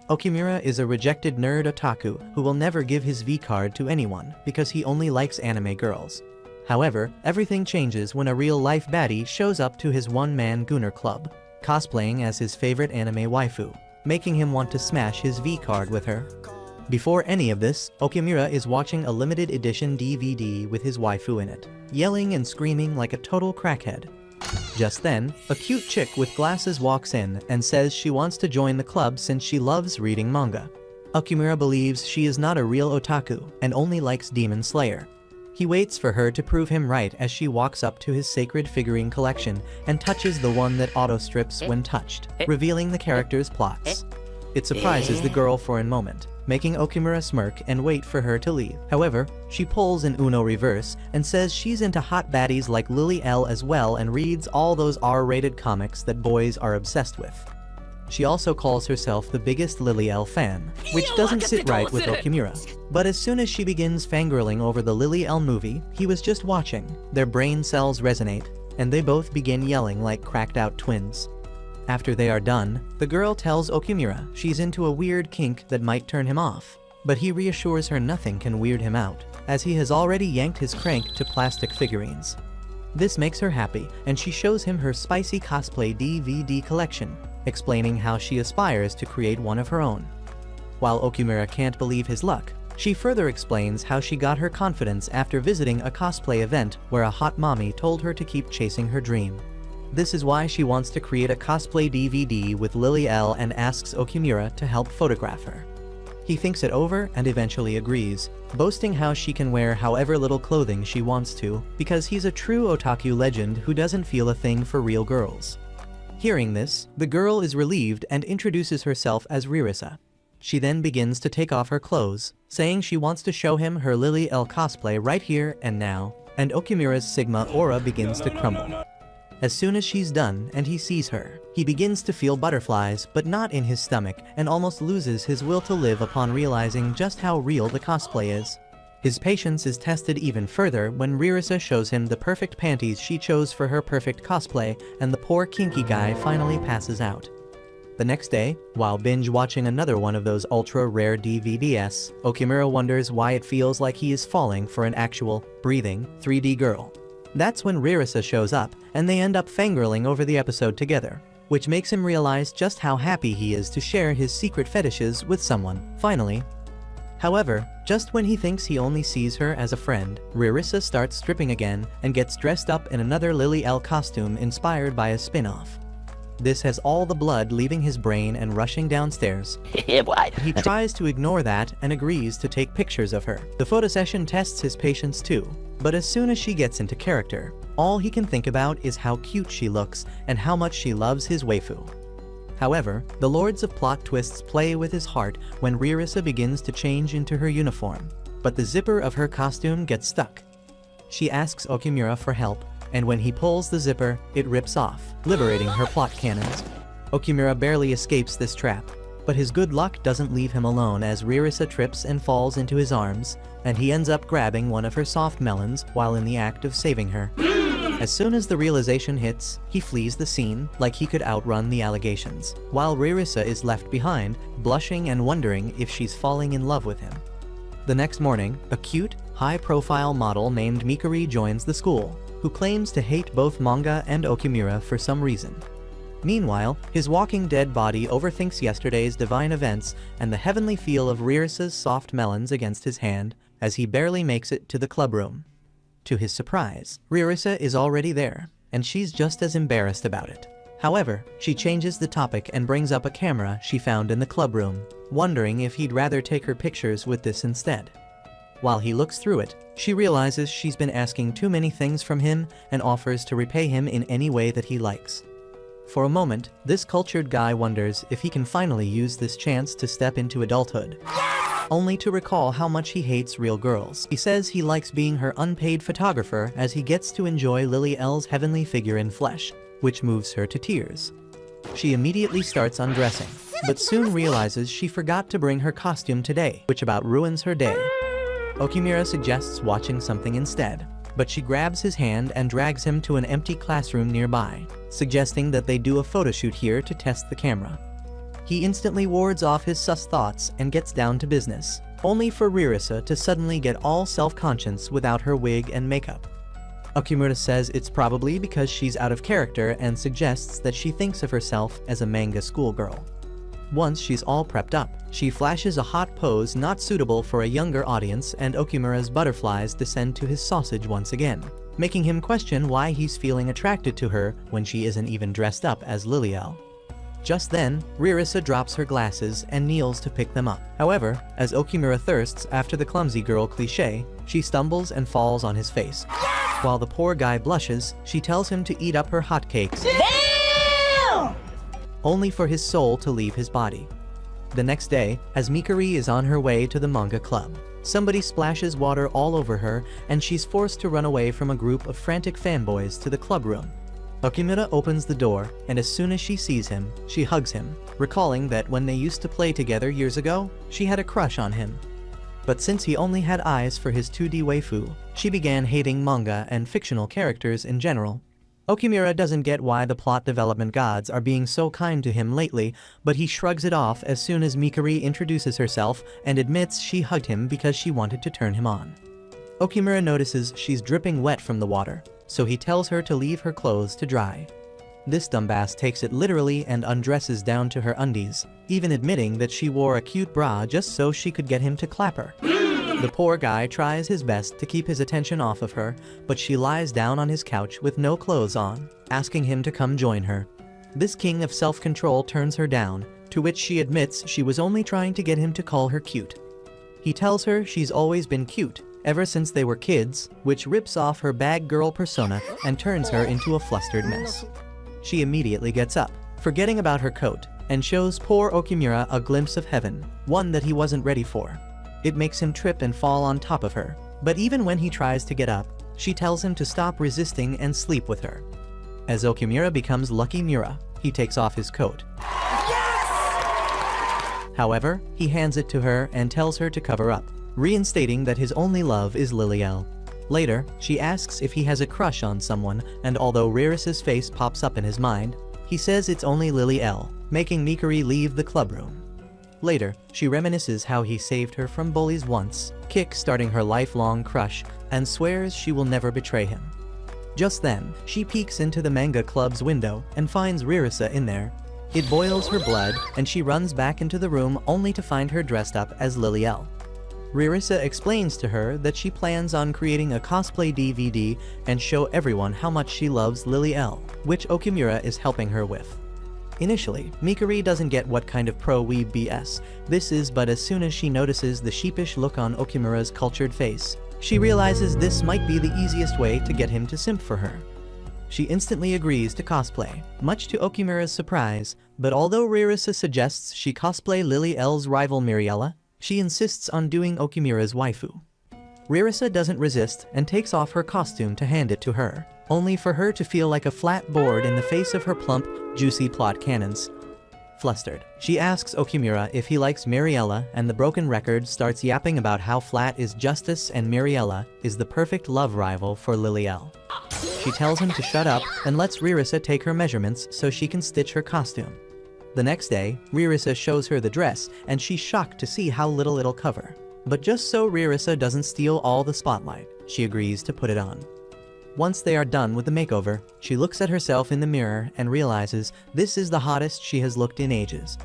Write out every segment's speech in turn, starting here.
Okimura is a rejected nerd otaku who will never give his V-card to anyone because he only likes anime girls. However, everything changes when a real-life baddie shows up to his one-man Gunner club, cosplaying as his favorite anime waifu, making him want to smash his V-card with her. Before any of this, Okimura is watching a limited edition DVD with his waifu in it, yelling and screaming like a total crackhead. Just then, a cute chick with glasses walks in and says she wants to join the club since she loves reading manga. Okimura believes she is not a real otaku and only likes Demon Slayer. He waits for her to prove him right as she walks up to his sacred figurine collection and touches the one that auto-strips when touched, revealing the character's plots. It surprises the girl for a moment, making Okimura smirk and wait for her to leave. However, she pulls an Uno reverse and says she's into hot baddies like Lily L as well and reads all those R-rated comics that boys are obsessed with. She also calls herself the biggest Lily L fan, which doesn't sit right with Okimura. But as soon as she begins fangirling over the Lily L movie he was just watching, their brain cells resonate, and they both begin yelling like cracked-out twins. After they are done, the girl tells Okimura she's into a weird kink that might turn him off, but he reassures her nothing can weird him out, as he has already yanked his crank to plastic figurines. This makes her happy, and she shows him her spicy cosplay DVD collection, explaining how she aspires to create one of her own. While Okimura can't believe his luck, she further explains how she got her confidence after visiting a cosplay event where a hot mommy told her to keep chasing her dream. This is why she wants to create a cosplay DVD with Lily L and asks Okimura to help photograph her. He thinks it over and eventually agrees, boasting how she can wear however little clothing she wants to because he's a true otaku legend who doesn't feel a thing for real girls. Hearing this, the girl is relieved and introduces herself as Ririsa. She then begins to take off her clothes, saying she wants to show him her Lily L cosplay right here and now, and Okimura's Sigma aura begins to crumble. As soon as she's done and he sees her, he begins to feel butterflies but not in his stomach and almost loses his will to live upon realizing just how real the cosplay is. His patience is tested even further when Ririsa shows him the perfect panties she chose for her perfect cosplay and the poor kinky guy finally passes out. The next day, while binge-watching another one of those ultra-rare DVDs, Okimura wonders why it feels like he is falling for an actual, breathing, 3D girl. That's when Ririsa shows up, and they end up fangirling over the episode together, which makes him realize just how happy he is to share his secret fetishes with someone, finally. However, just when he thinks he only sees her as a friend, Ririsa starts stripping again and gets dressed up in another Lily L costume inspired by a spin-off. This has all the blood leaving his brain and rushing downstairs. He tries to ignore that and agrees to take pictures of her. The photo session tests his patience too, but as soon as she gets into character, all he can think about is how cute she looks and how much she loves his waifu. However, the Lords of Plot Twists play with his heart when Ririsa begins to change into her uniform, but the zipper of her costume gets stuck. She asks Okimura for help, and when he pulls the zipper, it rips off, liberating her plot cannons. Okimura barely escapes this trap, but his good luck doesn't leave him alone as Ririsa trips and falls into his arms, and he ends up grabbing one of her soft melons while in the act of saving her. As soon as the realization hits, he flees the scene like he could outrun the allegations, while Ririsa is left behind, blushing and wondering if she's falling in love with him. The next morning, a cute, high-profile model named Mikari joins the school, who claims to hate both manga and Okimura for some reason. Meanwhile, his walking dead body overthinks yesterday's divine events and the heavenly feel of Ririsa's soft melons against his hand as he barely makes it to the clubroom. To his surprise, Ririsa is already there, and she's just as embarrassed about it. However, she changes the topic and brings up a camera she found in the clubroom, wondering if he'd rather take her pictures with this instead. While he looks through it, she realizes she's been asking too many things from him and offers to repay him in any way that he likes. For a moment, this cultured guy wonders if he can finally use this chance to step into adulthood. Only to recall how much he hates real girls. He says he likes being her unpaid photographer as he gets to enjoy Lily L's heavenly figure in flesh, which moves her to tears. She immediately starts undressing, but soon realizes she forgot to bring her costume today, which about ruins her day. Okimura suggests watching something instead, but she grabs his hand and drags him to an empty classroom nearby, suggesting that they do a photoshoot here to test the camera. He instantly wards off his sus thoughts and gets down to business, only for Ririsa to suddenly get all self-conscious without her wig and makeup. Okimura says it's probably because she's out of character and suggests that she thinks of herself as a manga schoolgirl. Once she's all prepped up, she flashes a hot pose not suitable for a younger audience, and Okimura's butterflies descend to his sausage once again, making him question why he's feeling attracted to her when she isn't even dressed up as Liliel. Just then, Ririsa drops her glasses and kneels to pick them up. However, as Okimura thirsts after the clumsy girl cliché, she stumbles and falls on his face. Yes! While the poor guy blushes, she tells him to eat up her hotcakes. Damn! Only for his soul to leave his body. The next day, as Mikuri is on her way to the manga club, somebody splashes water all over her and she's forced to run away from a group of frantic fanboys to the club room. Okimura opens the door, and as soon as she sees him, she hugs him, recalling that when they used to play together years ago, she had a crush on him. But since he only had eyes for his 2D waifu, she began hating manga and fictional characters in general. Okimura doesn't get why the plot development gods are being so kind to him lately, but he shrugs it off as soon as Mikuri introduces herself and admits she hugged him because she wanted to turn him on. Okimura notices she's dripping wet from the water, so he tells her to leave her clothes to dry. This dumbass takes it literally and undresses down to her undies, even admitting that she wore a cute bra just so she could get him to clap her. The poor guy tries his best to keep his attention off of her, but she lies down on his couch with no clothes on, asking him to come join her. This king of self-control turns her down, to which she admits she was only trying to get him to call her cute. He tells her she's always been cute, ever since they were kids, which rips off her bag girl persona and turns her into a flustered mess. She immediately gets up, forgetting about her coat, and shows poor Okimura a glimpse of heaven, one that he wasn't ready for. It makes him trip and fall on top of her, but even when he tries to get up, she tells him to stop resisting and sleep with her. As Okimura becomes Lucky Mura, he takes off his coat. Yes! However, he hands it to her and tells her to cover up, reinstating that his only love is Liliel. Later, she asks if he has a crush on someone, and although Ririsa's face pops up in his mind, he says it's only Liliel, making Mikuri leave the clubroom. Later, she reminisces how he saved her from bullies once, kick-starting her lifelong crush, and swears she will never betray him. Just then, she peeks into the manga club's window and finds Ririsa in there. It boils her blood, and she runs back into the room only to find her dressed up as Liliel. Ririsa explains to her that she plans on creating a cosplay DVD and show everyone how much she loves Liliel, which Okimura is helping her with. Initially, Mikuri doesn't get what kind of pro-weeb BS this is, but as soon as she notices the sheepish look on Okimura's cultured face, she realizes this might be the easiest way to get him to simp for her. She instantly agrees to cosplay, much to Okimura's surprise, but although Ririsa suggests she cosplay Liliel's rival Miriella, she insists on doing Okimura's waifu. Ririsa doesn't resist and takes off her costume to hand it to her, only for her to feel like a flat board in the face of her plump, juicy plot cannons. Flustered, she asks Okimura if he likes Miriella, and the broken record starts yapping about how flat is justice and Miriella is the perfect love rival for Liliel. She tells him to shut up and lets Ririsa take her measurements so she can stitch her costume. The next day, Ririsa shows her the dress, and she's shocked to see how little it'll cover. But just so Ririsa doesn't steal all the spotlight, she agrees to put it on. Once they are done with the makeover, she looks at herself in the mirror and realizes this is the hottest she has looked in ages.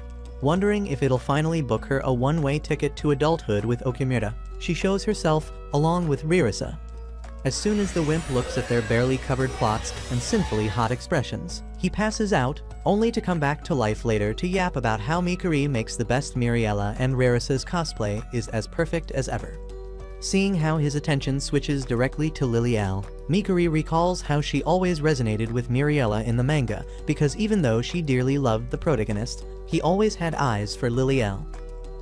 Wondering if it'll finally book her a one-way ticket to adulthood with Okimura, she shows herself along with Ririsa. As soon as the wimp looks at their barely covered plots and sinfully hot expressions, he passes out, only to come back to life later to yap about how Mikuri makes the best Miriella and Ririsa's cosplay is as perfect as ever. Seeing how his attention switches directly to Liliel, Mikuri recalls how she always resonated with Miriella in the manga, because even though she dearly loved the protagonist, he always had eyes for Liliel.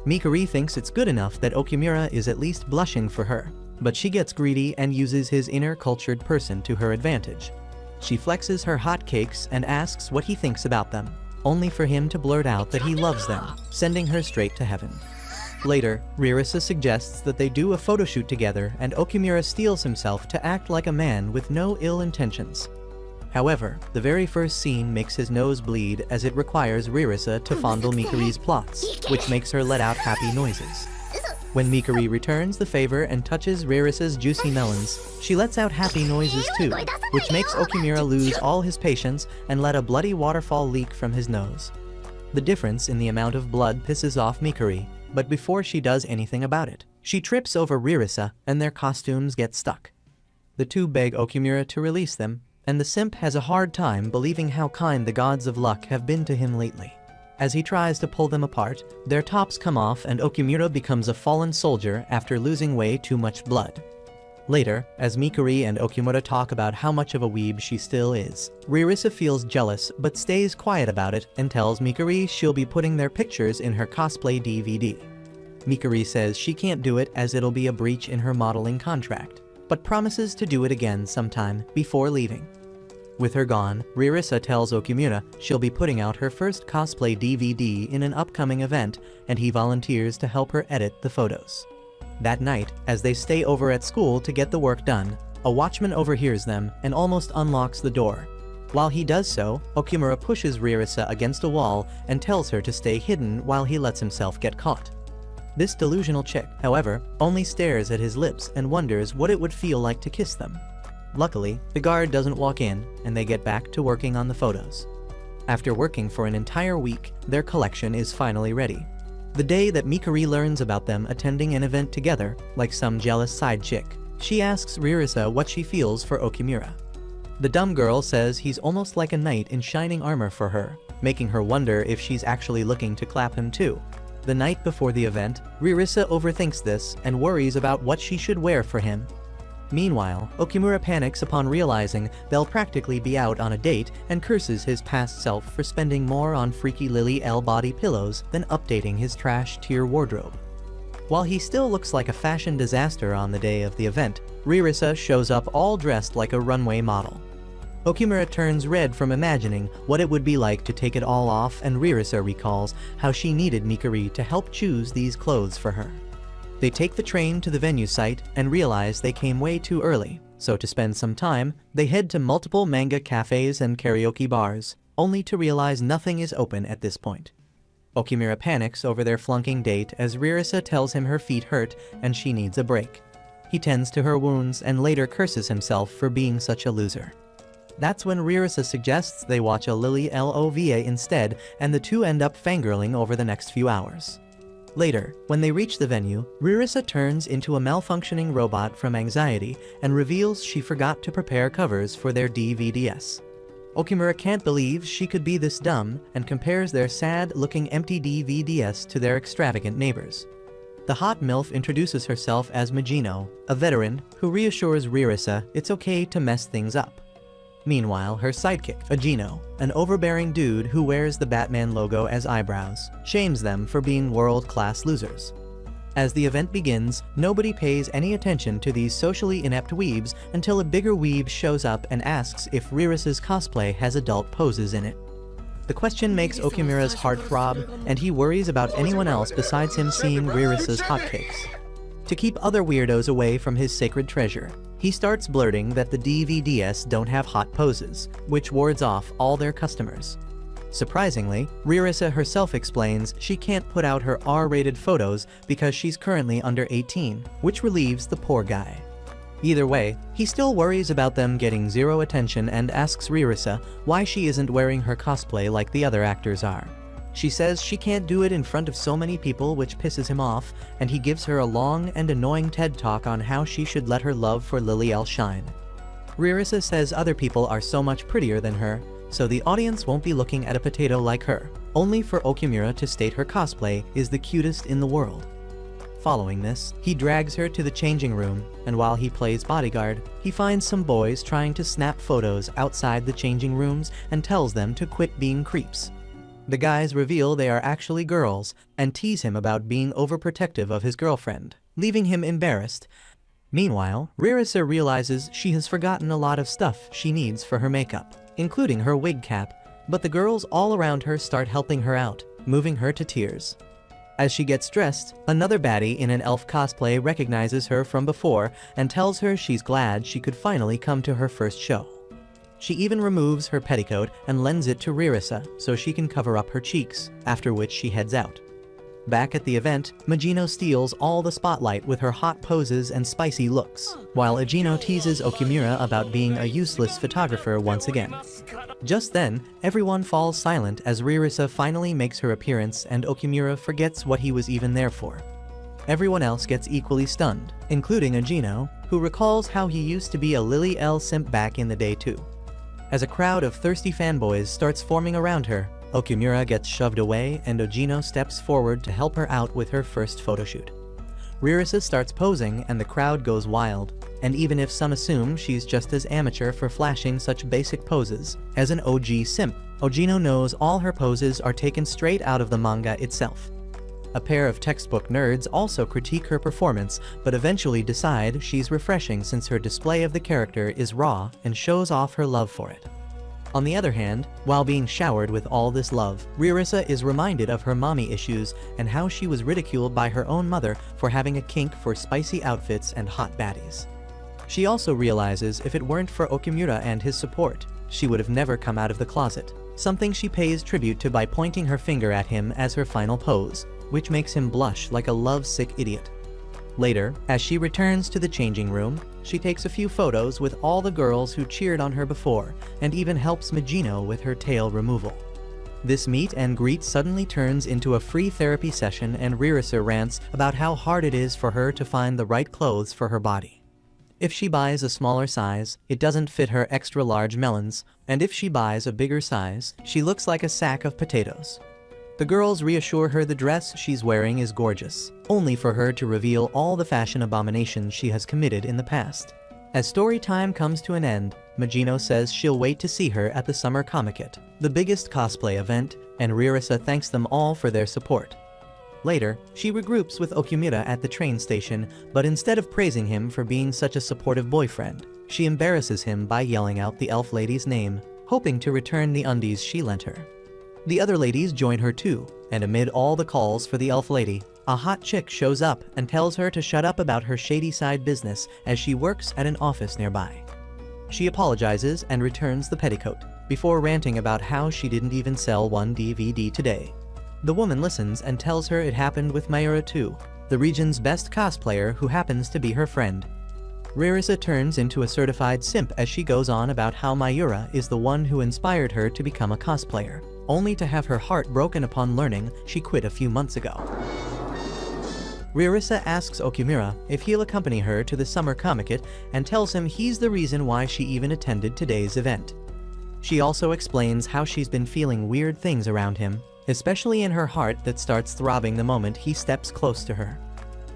Mikuri thinks it's good enough that Okimura is at least blushing for her, but she gets greedy and uses his inner cultured person to her advantage. She flexes her hotcakes and asks what he thinks about them, only for him to blurt out that he loves them, sending her straight to heaven. Later, Ririsa suggests that they do a photoshoot together, and Okimura steels himself to act like a man with no ill intentions. However, the very first scene makes his nose bleed as it requires Ririsa to fondle Mikuri's plots, which makes her let out happy noises. When Mikuri returns the favor and touches Ririsa's juicy melons, she lets out happy noises too, which makes Okimura lose all his patience and let a bloody waterfall leak from his nose. The difference in the amount of blood pisses off Mikuri, but before she does anything about it, she trips over Ririsa and their costumes get stuck. The two beg Okimura to release them, and the simp has a hard time believing how kind the gods of luck have been to him lately. As he tries to pull them apart, their tops come off and Okimura becomes a fallen soldier after losing way too much blood. Later, as Mikuri and Okimura talk about how much of a weeb she still is, Ririsa feels jealous but stays quiet about it and tells Mikuri she'll be putting their pictures in her cosplay DVD. Mikuri says she can't do it as it'll be a breach in her modeling contract, but promises to do it again sometime before leaving. With her gone, Ririsa tells Okimura she'll be putting out her first cosplay DVD in an upcoming event, and he volunteers to help her edit the photos. That night, as they stay over at school to get the work done, a watchman overhears them and almost unlocks the door. While he does so, Okimura pushes Ririsa against a wall and tells her to stay hidden while he lets himself get caught. This delusional chick, however, only stares at his lips and wonders what it would feel like to kiss them. Luckily, the guard doesn't walk in, and they get back to working on the photos. After working for an entire week, their collection is finally ready. The day that Mikuri learns about them attending an event together, like some jealous side chick, she asks Ririsa what she feels for Okimura. The dumb girl says he's almost like a knight in shining armor for her, making her wonder if she's actually looking to clap him too. The night before the event, Ririsa overthinks this and worries about what she should wear for him. Meanwhile, Okimura panics upon realizing they'll practically be out on a date and curses his past self for spending more on freaky Lily L body pillows than updating his trash tier wardrobe. While he still looks like a fashion disaster on the day of the event, Ririsa shows up all dressed like a runway model. Okimura turns red from imagining what it would be like to take it all off, and Ririsa recalls how she needed Mikuri to help choose these clothes for her. They take the train to the venue site and realize they came way too early, so to spend some time, they head to multiple manga cafes and karaoke bars, only to realize nothing is open at this point. Okimura panics over their flunking date as Ririsa tells him her feet hurt and she needs a break. He tends to her wounds and later curses himself for being such a loser. That's when Ririsa suggests they watch a Lily LOVA instead, and the two end up fangirling over the next few hours. Later, when they reach the venue, Ririsa turns into a malfunctioning robot from anxiety and reveals she forgot to prepare covers for their DVDs. Okimura can't believe she could be this dumb and compares their sad-looking empty DVDs to their extravagant neighbors. The hot MILF introduces herself as Magino, a veteran who reassures Ririsa it's okay to mess things up. Meanwhile, her sidekick, Agino, an overbearing dude who wears the Batman logo as eyebrows, shames them for being world-class losers. As the event begins, nobody pays any attention to these socially inept weebs until a bigger weeb shows up and asks if Ririsa's cosplay has adult poses in it. The question makes Okimura's heart throb, and he worries about anyone else besides him seeing Ririsa's hotcakes. To keep other weirdos away from his sacred treasure, he starts blurting that the DVDs don't have hot poses, which wards off all their customers. Surprisingly, Ririsa herself explains she can't put out her R-rated photos because she's currently under 18, which relieves the poor guy. Either way, he still worries about them getting zero attention and asks Ririsa why she isn't wearing her cosplay like the other actors are. She says she can't do it in front of so many people, which pisses him off, and he gives her a long and annoying TED talk on how she should let her love for Lily L shine. Ririsa says other people are so much prettier than her, so the audience won't be looking at a potato like her, only for Okimura to state her cosplay is the cutest in the world. Following this, he drags her to the changing room, and while he plays bodyguard, he finds some boys trying to snap photos outside the changing rooms and tells them to quit being creeps. The guys reveal they are actually girls and tease him about being overprotective of his girlfriend, leaving him embarrassed. Meanwhile, Ririsa realizes she has forgotten a lot of stuff she needs for her makeup, including her wig cap, but the girls all around her start helping her out, moving her to tears. As she gets dressed, another baddie in an elf cosplay recognizes her from before and tells her she's glad she could finally come to her first show. She even removes her petticoat and lends it to Ririsa so she can cover up her cheeks, after which she heads out. Back at the event, Magino steals all the spotlight with her hot poses and spicy looks, while Agino teases Okumura about being a useless photographer once again. Just then, everyone falls silent as Ririsa finally makes her appearance and Okumura forgets what he was even there for. Everyone else gets equally stunned, including Agino, who recalls how he used to be a Lily L simp back in the day too. As a crowd of thirsty fanboys starts forming around her, Okumura gets shoved away and Agino steps forward to help her out with her first photoshoot. Ririsa starts posing and the crowd goes wild, and even if some assume she's just as amateur for flashing such basic poses as an OG simp, Agino knows all her poses are taken straight out of the manga itself. A pair of textbook nerds also critique her performance, but eventually decide she's refreshing since her display of the character is raw and shows off her love for it. On the other hand, while being showered with all this love, Ririsa is reminded of her mommy issues and how she was ridiculed by her own mother for having a kink for spicy outfits and hot baddies. She also realizes if it weren't for Okumura and his support, she would have never come out of the closet, something she pays tribute to by pointing her finger at him as her final pose, which makes him blush like a love-sick idiot. Later, as she returns to the changing room, she takes a few photos with all the girls who cheered on her before, and even helps Magino with her tail removal. This meet and greet suddenly turns into a free therapy session and Ririsa rants about how hard it is for her to find the right clothes for her body. If she buys a smaller size, it doesn't fit her extra large melons, and if she buys a bigger size, she looks like a sack of potatoes. The girls reassure her the dress she's wearing is gorgeous, only for her to reveal all the fashion abominations she has committed in the past. As story time comes to an end, Magino says she'll wait to see her at the Summer Comiket, the biggest cosplay event, and Ririsa thanks them all for their support. Later, she regroups with Okumura at the train station, but instead of praising him for being such a supportive boyfriend, she embarrasses him by yelling out the elf lady's name, hoping to return the undies she lent her. The other ladies join her too, and amid all the calls for the elf lady, a hot chick shows up and tells her to shut up about her shady side business as she works at an office nearby. She apologizes and returns the petticoat, before ranting about how she didn't even sell one DVD today. The woman listens and tells her it happened with Mayura too, the region's best cosplayer who happens to be her friend. Ririsa turns into a certified simp as she goes on about how Mayura is the one who inspired her to become a cosplayer, only to have her heart broken upon learning she quit a few months ago. Ririsa asks Okumura if he'll accompany her to the Summer Comiket and tells him he's the reason why she even attended today's event. She also explains how she's been feeling weird things around him, especially in her heart that starts throbbing the moment he steps close to her.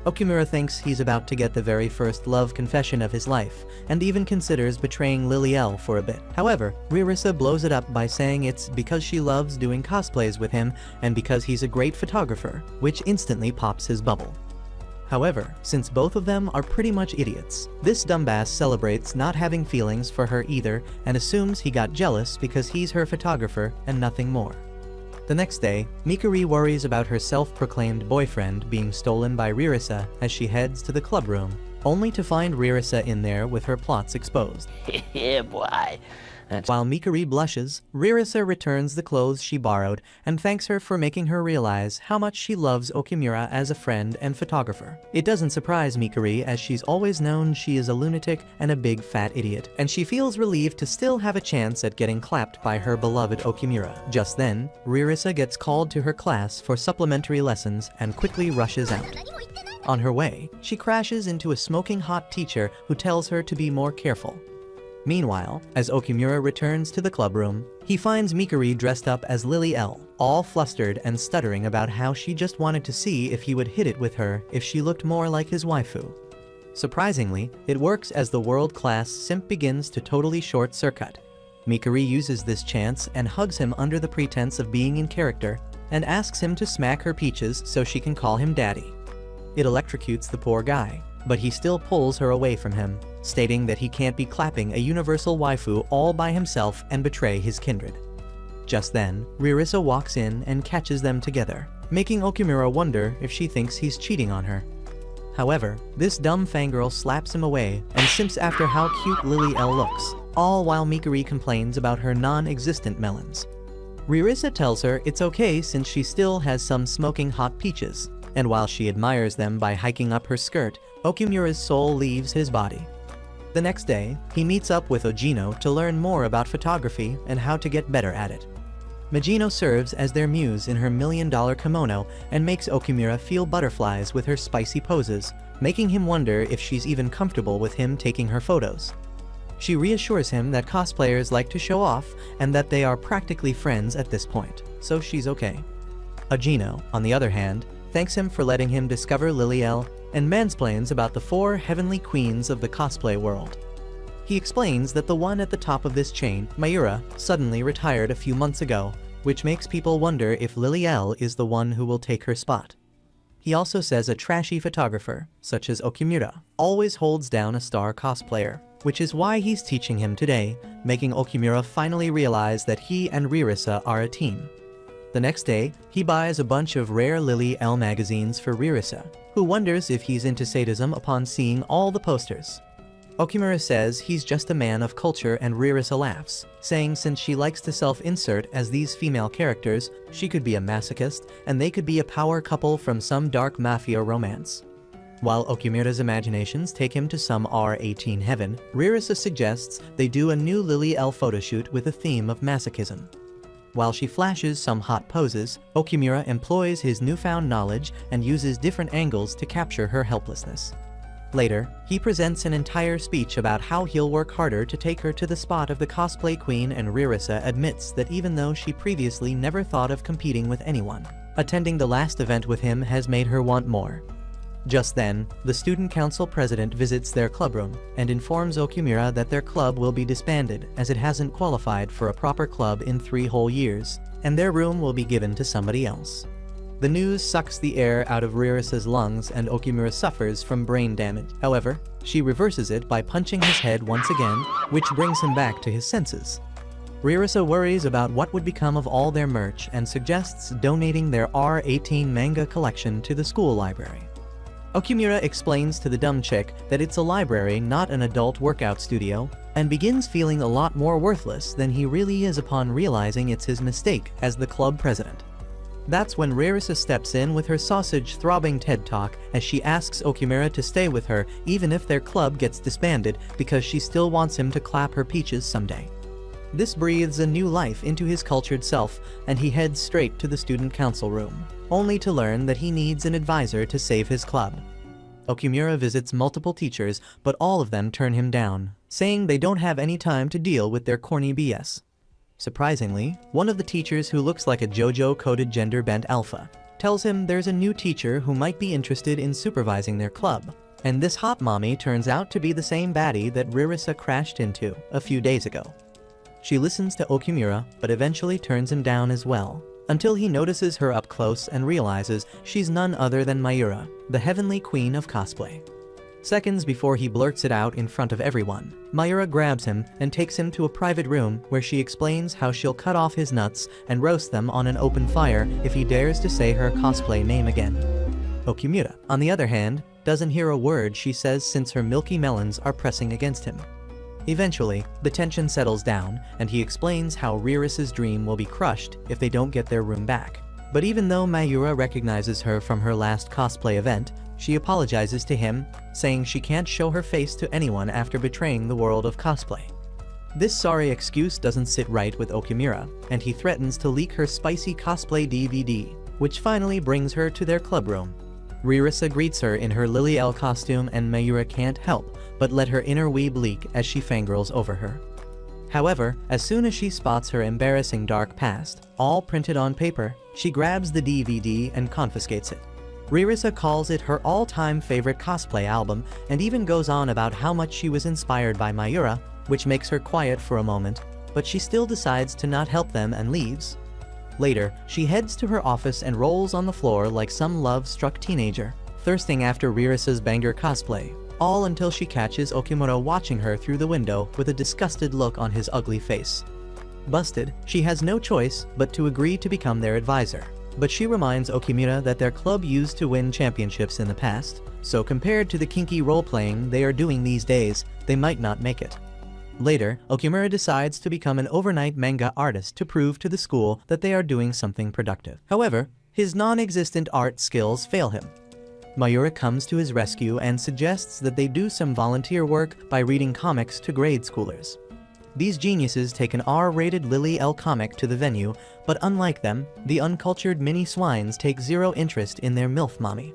Okumura thinks he's about to get the very first love confession of his life, and even considers betraying Lily L for a bit. However, Ririsa blows it up by saying it's because she loves doing cosplays with him and because he's a great photographer, which instantly pops his bubble. However, since both of them are pretty much idiots, this dumbass celebrates not having feelings for her either and assumes he got jealous because he's her photographer and nothing more. The next day, Mikuri worries about her self-proclaimed boyfriend being stolen by Ririsa as she heads to the club room, only to find Ririsa in there with her plots exposed. Yeah, boy. While Mikuri blushes, Ririsa returns the clothes she borrowed and thanks her for making her realize how much she loves Okumura as a friend and photographer. It doesn't surprise Mikuri as she's always known she is a lunatic and a big fat idiot, and she feels relieved to still have a chance at getting clapped by her beloved Okumura. Just then, Ririsa gets called to her class for supplementary lessons and quickly rushes out. On her way, she crashes into a smoking hot teacher who tells her to be more careful. Meanwhile, as Okumura returns to the club room, he finds Mikuri dressed up as Lily L, all flustered and stuttering about how she just wanted to see if he would hit it with her if she looked more like his waifu. Surprisingly, it works as the world-class simp begins to totally short-circuit. Mikuri uses this chance and hugs him under the pretense of being in character and asks him to smack her peaches so she can call him daddy. It electrocutes the poor guy, but he still pulls her away from him, stating that he can't be clapping a universal waifu all by himself and betray his kindred. Just then, Ririsa walks in and catches them together, making Okumura wonder if she thinks he's cheating on her. However, this dumb fangirl slaps him away and simps after how cute Lily L looks, all while Mikuri complains about her non-existent melons. Ririsa tells her it's okay since she still has some smoking hot peaches, and while she admires them by hiking up her skirt, Okumura's soul leaves his body. The next day, he meets up with Ojino to learn more about photography and how to get better at it. Mijino serves as their muse in her $1,000,000 kimono and makes Okumura feel butterflies with her spicy poses, making him wonder if she's even comfortable with him taking her photos. She reassures him that cosplayers like to show off and that they are practically friends at this point, so she's okay. Ojino, on the other hand, thanks him for letting him discover Liliel and mansplains about the 4 heavenly queens of the cosplay world. He explains that the one at the top of this chain, Mayura, suddenly retired a few months ago, which makes people wonder if Liliel is the one who will take her spot. He also says a trashy photographer, such as Okumura, always holds down a star cosplayer, which is why he's teaching him today, making Okumura finally realize that he and Ririsa are a team. The next day, he buys a bunch of rare Liliel magazines for Ririsa, who wonders if he's into sadism upon seeing all the posters. Okumura says he's just a man of culture and Ririsa laughs, saying since she likes to self-insert as these female characters, she could be a masochist and they could be a power couple from some dark mafia romance. While Okumura's imaginations take him to some R18 heaven, Ririsa suggests they do a new Liliel photoshoot with a theme of masochism. While she flashes some hot poses, Okumura employs his newfound knowledge and uses different angles to capture her helplessness. Later, he presents an entire speech about how he'll work harder to take her to the spot of the cosplay queen, and Ririsa admits that even though she previously never thought of competing with anyone, attending the last event with him has made her want more. Just then, the student council president visits their clubroom and informs Okumura that their club will be disbanded as it hasn't qualified for a proper club in 3 whole years, and their room will be given to somebody else. The news sucks the air out of Ririsa's lungs and Okumura suffers from brain damage. However, she reverses it by punching his head once again, which brings him back to his senses. Ririsa worries about what would become of all their merch and suggests donating their R18 manga collection to the school library. Okumura explains to the dumb chick that it's a library, not an adult workout studio, and begins feeling a lot more worthless than he really is upon realizing it's his mistake as the club president. That's when Ririsa steps in with her sausage-throbbing TED Talk as she asks Okumura to stay with her even if their club gets disbanded because she still wants him to clap her peaches someday. This breathes a new life into his cultured self, and he heads straight to the student council room, only to learn that he needs an advisor to save his club. Okumura visits multiple teachers, but all of them turn him down, saying they don't have any time to deal with their corny BS. Surprisingly, one of the teachers, who looks like a JoJo-coded gender-bent alpha, tells him there's a new teacher who might be interested in supervising their club, and this hot mommy turns out to be the same baddie that Ririsa crashed into a few days ago. She listens to Okumura, but eventually turns him down as well, until he notices her up close and realizes she's none other than Mayura, the heavenly queen of cosplay. Seconds before he blurts it out in front of everyone, Mayura grabs him and takes him to a private room where she explains how she'll cut off his nuts and roast them on an open fire if he dares to say her cosplay name again. Okumura, on the other hand, doesn't hear a word she says since her milky melons are pressing against him. Eventually, the tension settles down, and he explains how Ririsa's dream will be crushed if they don't get their room back. But even though Mayura recognizes her from her last cosplay event, she apologizes to him, saying she can't show her face to anyone after betraying the world of cosplay. This sorry excuse doesn't sit right with Okumura, and he threatens to leak her spicy cosplay DVD, which finally brings her to their clubroom. Ririsa greets her in her Liliel costume, and Mayura can't help but let her inner weeb leak as she fangirls over her. However, as soon as she spots her embarrassing dark past, all printed on paper, she grabs the DVD and confiscates it. Ririsa calls it her all-time favorite cosplay album and even goes on about how much she was inspired by Mayura, which makes her quiet for a moment, but she still decides to not help them and leaves. Later, she heads to her office and rolls on the floor like some love-struck teenager, thirsting after Ririsa's banger cosplay, all until she catches Okumura watching her through the window with a disgusted look on his ugly face. Busted, she has no choice but to agree to become their advisor, but she reminds Okumura that their club used to win championships in the past, so compared to the kinky role-playing they are doing these days, they might not make it. Later, Okimura decides to become an overnight manga artist to prove to the school that they are doing something productive. However, his non-existent art skills fail him. Mayura comes to his rescue and suggests that they do some volunteer work by reading comics to grade schoolers. These geniuses take an R-rated Lily L comic to the venue, but unlike them, the uncultured mini swines take zero interest in their MILF mommy.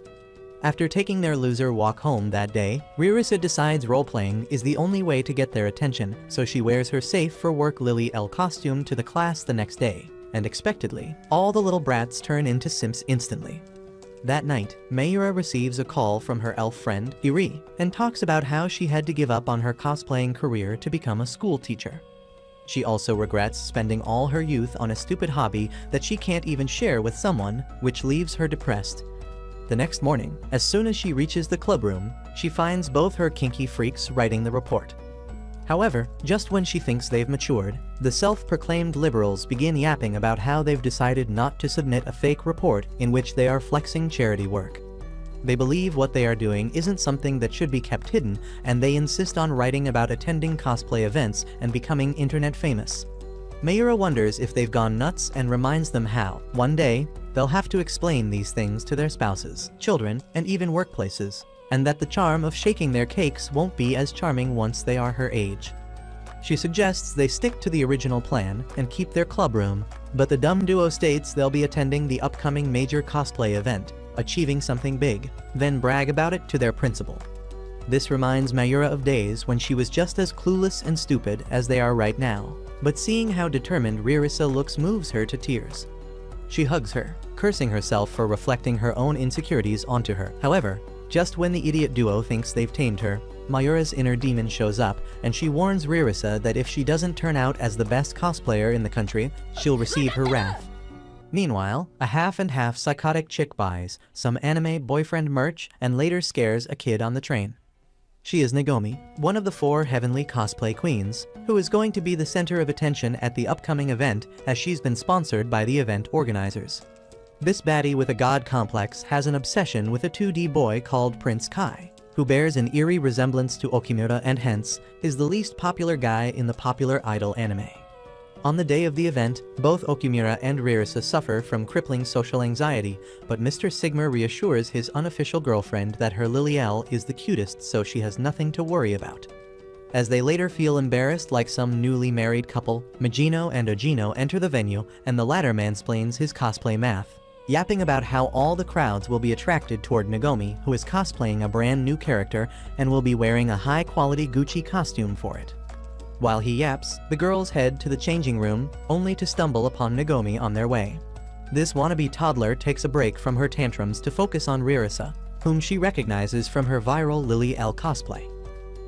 After taking their loser walk home that day, Ririsa decides role-playing is the only way to get their attention, so she wears her safe for work Lily L costume to the class the next day, and expectedly, all the little brats turn into simps instantly. That night, Mayura receives a call from her elf friend, Iri, and talks about how she had to give up on her cosplaying career to become a school teacher. She also regrets spending all her youth on a stupid hobby that she can't even share with someone, which leaves her depressed. The next morning, as soon as she reaches the clubroom, she finds both her kinky freaks writing the report. However, just when she thinks they've matured, the self-proclaimed liberals begin yapping about how they've decided not to submit a fake report in which they are flexing charity work. They believe what they are doing isn't something that should be kept hidden, and they insist on writing about attending cosplay events and becoming internet famous. Mayura wonders if they've gone nuts and reminds them how, one day, they'll have to explain these things to their spouses, children, and even workplaces, and that the charm of shaking their cakes won't be as charming once they are her age. She suggests they stick to the original plan and keep their clubroom, but the dumb duo states they'll be attending the upcoming major cosplay event, achieving something big, then brag about it to their principal. This reminds Mayura of days when she was just as clueless and stupid as they are right now, but seeing how determined Ririsa looks moves her to tears. She hugs her, cursing herself for reflecting her own insecurities onto her. However, just when the idiot duo thinks they've tamed her, Mayura's inner demon shows up, and she warns Ririsa that if she doesn't turn out as the best cosplayer in the country, she'll receive her wrath. Meanwhile, a half-and-half psychotic chick buys some anime boyfriend merch and later scares a kid on the train. She is Nagomi, one of the 4 heavenly cosplay queens, who is going to be the center of attention at the upcoming event as she's been sponsored by the event organizers. This baddie with a god complex has an obsession with a 2D boy called Prince Kai, who bears an eerie resemblance to Okimura and hence is the least popular guy in the popular idol anime. On the day of the event, both Okimura and Ririsa suffer from crippling social anxiety, but Mr. Sigma reassures his unofficial girlfriend that her Lilielle is the cutest, so she has nothing to worry about. As they later feel embarrassed like some newly married couple, Magino and Ogino enter the venue and the latter mansplains his cosplay math, yapping about how all the crowds will be attracted toward Nagomi, who is cosplaying a brand new character and will be wearing a high-quality Gucci costume for it. While he yaps, the girls head to the changing room, only to stumble upon Nagomi on their way. This wannabe toddler takes a break from her tantrums to focus on Ririsa, whom she recognizes from her viral Lily L cosplay.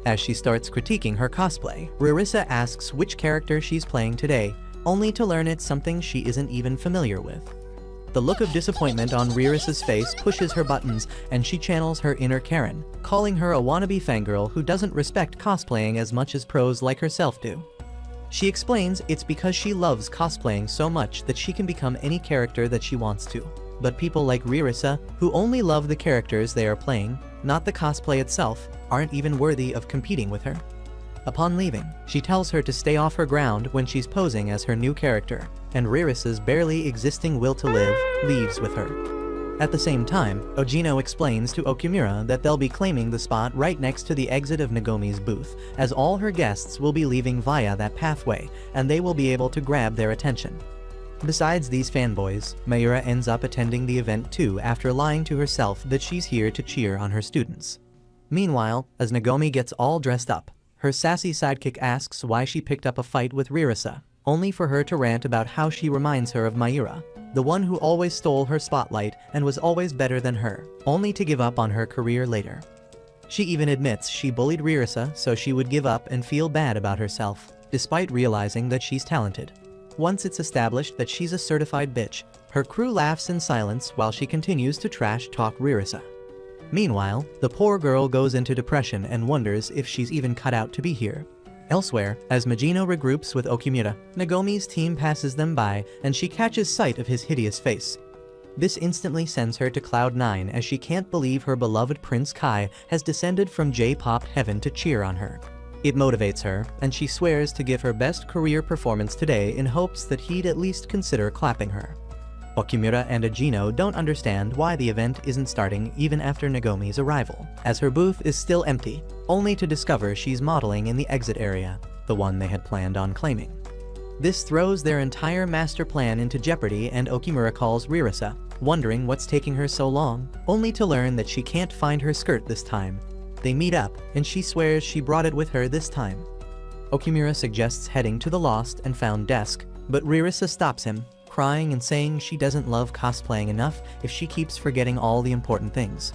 As she starts critiquing her cosplay, Ririsa asks which character she's playing today, only to learn it's something she isn't even familiar with. The look of disappointment on Ririsa's face pushes her buttons, and she channels her inner Karen, calling her a wannabe fangirl who doesn't respect cosplaying as much as pros like herself do. She explains it's because she loves cosplaying so much that she can become any character that she wants to. But people like Ririsa, who only love the characters they are playing, not the cosplay itself, aren't even worthy of competing with her. Upon leaving, she tells her to stay off her ground when she's posing as her new character, and Ririsa's barely existing will to live leaves with her. At the same time, Ogino explains to Okimura that they'll be claiming the spot right next to the exit of Nagomi's booth, as all her guests will be leaving via that pathway, and they will be able to grab their attention. Besides these fanboys, Mayura ends up attending the event too after lying to herself that she's here to cheer on her students. Meanwhile, as Nagomi gets all dressed up, her sassy sidekick asks why she picked up a fight with Ririsa, only for her to rant about how she reminds her of Mayura, the one who always stole her spotlight and was always better than her, only to give up on her career later. She even admits she bullied Ririsa so she would give up and feel bad about herself, despite realizing that she's talented. Once it's established that she's a certified bitch, her crew laughs in silence while she continues to trash-talk Ririsa. Meanwhile, the poor girl goes into depression and wonders if she's even cut out to be here. Elsewhere, as Magino regroups with Okimura, Nagomi's team passes them by and she catches sight of his hideous face. This instantly sends her to Cloud 9 as she can't believe her beloved Prince Kai has descended from J-pop heaven to cheer on her. It motivates her, and she swears to give her best career performance today in hopes that he'd at least consider clapping her. Okimura and Ajino don't understand why the event isn't starting even after Nagomi's arrival, as her booth is still empty, only to discover she's modeling in the exit area, the one they had planned on claiming. This throws their entire master plan into jeopardy, and Okimura calls Rirasa, wondering what's taking her so long, only to learn that she can't find her skirt this time. They meet up, and she swears she brought it with her this time. Okimura suggests heading to the lost and found desk, but Rirasa stops him, crying and saying she doesn't love cosplaying enough if she keeps forgetting all the important things.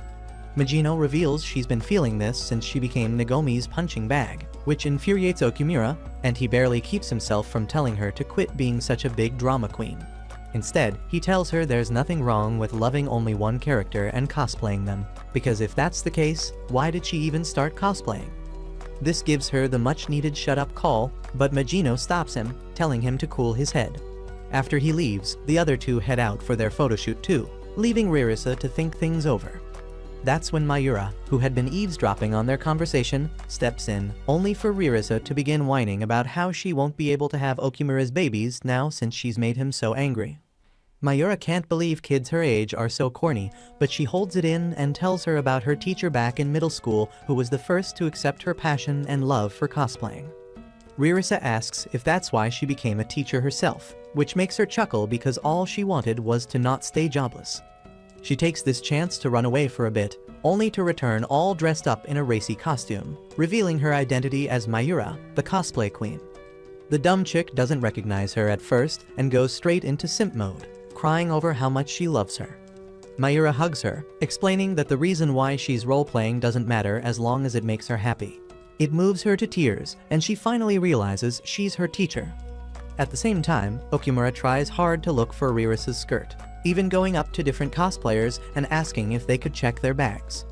Majino reveals she's been feeling this since she became Nagomi's punching bag, which infuriates Okimura, and he barely keeps himself from telling her to quit being such a big drama queen. Instead, he tells her there's nothing wrong with loving only one character and cosplaying them, because if that's the case, why did she even start cosplaying? This gives her the much-needed shut-up call, but Majino stops him, telling him to cool his head. After he leaves, the other two head out for their photoshoot too, leaving Rirasa to think things over. That's when Mayura, who had been eavesdropping on their conversation, steps in, only for Rirasa to begin whining about how she won't be able to have Okimura's babies now since she's made him so angry. Mayura can't believe kids her age are so corny, but she holds it in and tells her about her teacher back in middle school who was the first to accept her passion and love for cosplaying. Rirasa asks if that's why she became a teacher herself, which makes her chuckle because all she wanted was to not stay jobless. She takes this chance to run away for a bit, only to return all dressed up in a racy costume, revealing her identity as Mayura, the cosplay queen. The dumb chick doesn't recognize her at first and goes straight into simp mode, crying over how much she loves her. Mayura hugs her, explaining that the reason why she's role-playing doesn't matter as long as it makes her happy. It moves her to tears, and she finally realizes she's her teacher. At the same time, Okimura tries hard to look for Rirasa's skirt, even going up to different cosplayers and asking if they could check their bags.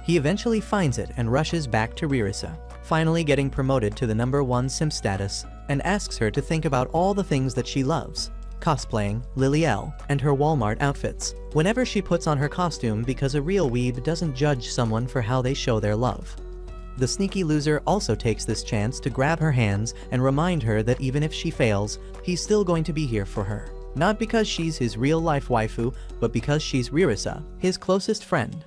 He eventually finds it and rushes back to Rirasa, finally getting promoted to the #1 simp status, and asks her to think about all the things that she loves: cosplaying, Liliel, and her Walmart outfits, whenever she puts on her costume, because a real weeb doesn't judge someone for how they show their love. The sneaky loser also takes this chance to grab her hands and remind her that even if she fails, he's still going to be here for her. Not because she's his real-life waifu, but because she's Rirasa, his closest friend.